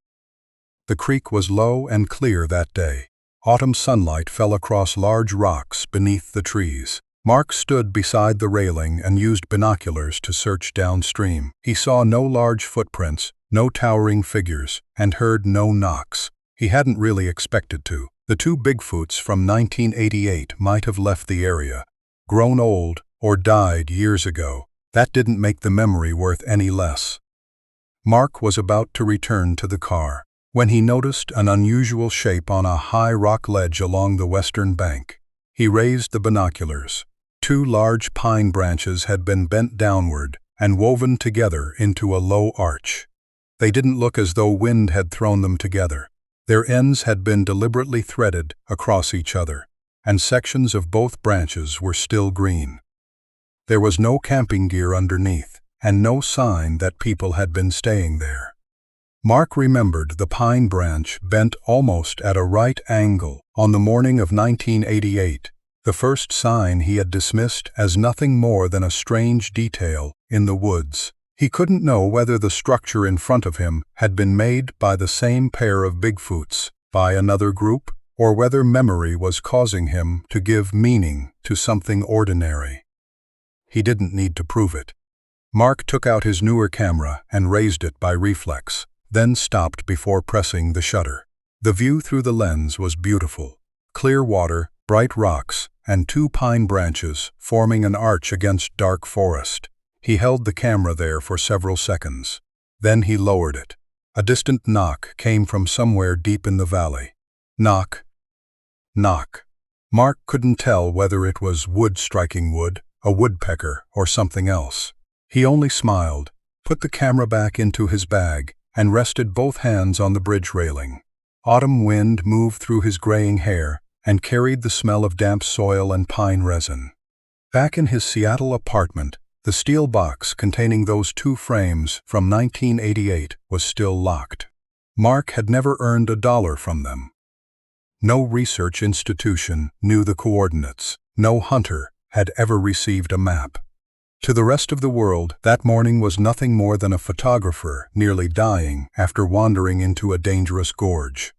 The creek was low and clear that day. Autumn sunlight fell across large rocks beneath the trees. Mark stood beside the railing and used binoculars to search downstream. He saw no large footprints, no towering figures, and heard no knocks. He hadn't really expected to. The two Bigfoots from 1988 might have left the area, grown old, or died years ago. That didn't make the memory worth any less. Mark was about to return to the car when he noticed an unusual shape on a high rock ledge along the western bank. He raised the binoculars. Two large pine branches had been bent downward and woven together into a low arch. They didn't look as though wind had thrown them together. Their ends had been deliberately threaded across each other, and sections of both branches were still green. There was no camping gear underneath, and no sign that people had been staying there. Mark remembered the pine branch bent almost at a right angle on the morning of 1988, the first sign he had dismissed as nothing more than a strange detail in the woods. He couldn't know whether the structure in front of him had been made by the same pair of Bigfoots, by another group, or whether memory was causing him to give meaning to something ordinary. He didn't need to prove it. Mark took out his newer camera and raised it by reflex, then stopped before pressing the shutter. The view through the lens was beautiful. Clear water, bright rocks, and two pine branches forming an arch against dark forest. He held the camera there for several seconds. Then he lowered it. A distant knock came from somewhere deep in the valley. Knock. Knock. Mark couldn't tell whether it was wood striking wood, a woodpecker, or something else. He only smiled, put the camera back into his bag, and rested both hands on the bridge railing. Autumn wind moved through his graying hair and carried the smell of damp soil and pine resin. Back in his Seattle apartment, the steel box containing those two frames from 1988 was still locked. Mark had never earned $1 from them. No research institution knew the coordinates. No hunter had ever received a map. To the rest of the world, that morning was nothing more than a photographer nearly dying after wandering into a dangerous gorge.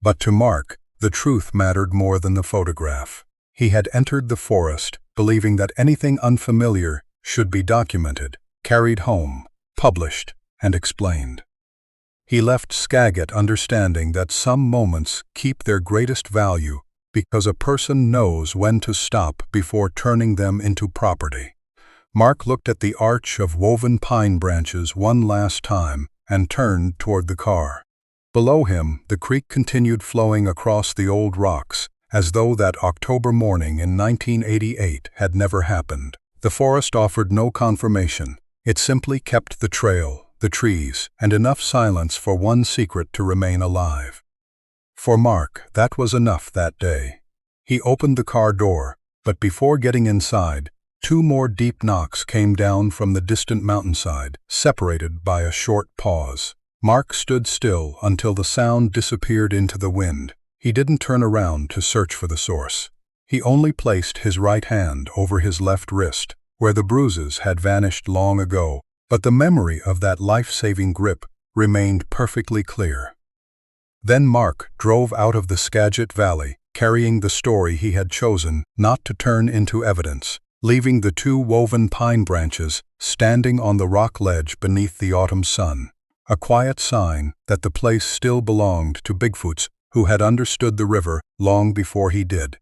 But to Mark, the truth mattered more than the photograph. He had entered the forest, believing that anything unfamiliar should be documented, carried home, published, and explained. He left Skagit understanding that some moments keep their greatest value because a person knows when to stop before turning them into property. Mark looked at the arch of woven pine branches one last time and turned toward the car. Below him, the creek continued flowing across the old rocks, as though that October morning in 1988 had never happened. The forest offered no confirmation. It simply kept the the trees, and enough silence for one secret to remain alive. For Mark, that was enough that day. He opened the car door, but before getting inside, 2 more deep knocks came down from the distant mountainside, separated by a short pause. Mark stood still until the sound disappeared into the wind. He didn't turn around to search for the source. He only placed his right hand over his left wrist, where the bruises had vanished long ago, but the memory of that life-saving grip remained perfectly clear. Then Mark drove out of the Skagit Valley, carrying the story he had chosen not to turn into evidence, leaving the 2 woven pine branches standing on the rock ledge beneath the autumn sun, a quiet sign that the place still belonged to Bigfoots who had understood the river long before he did.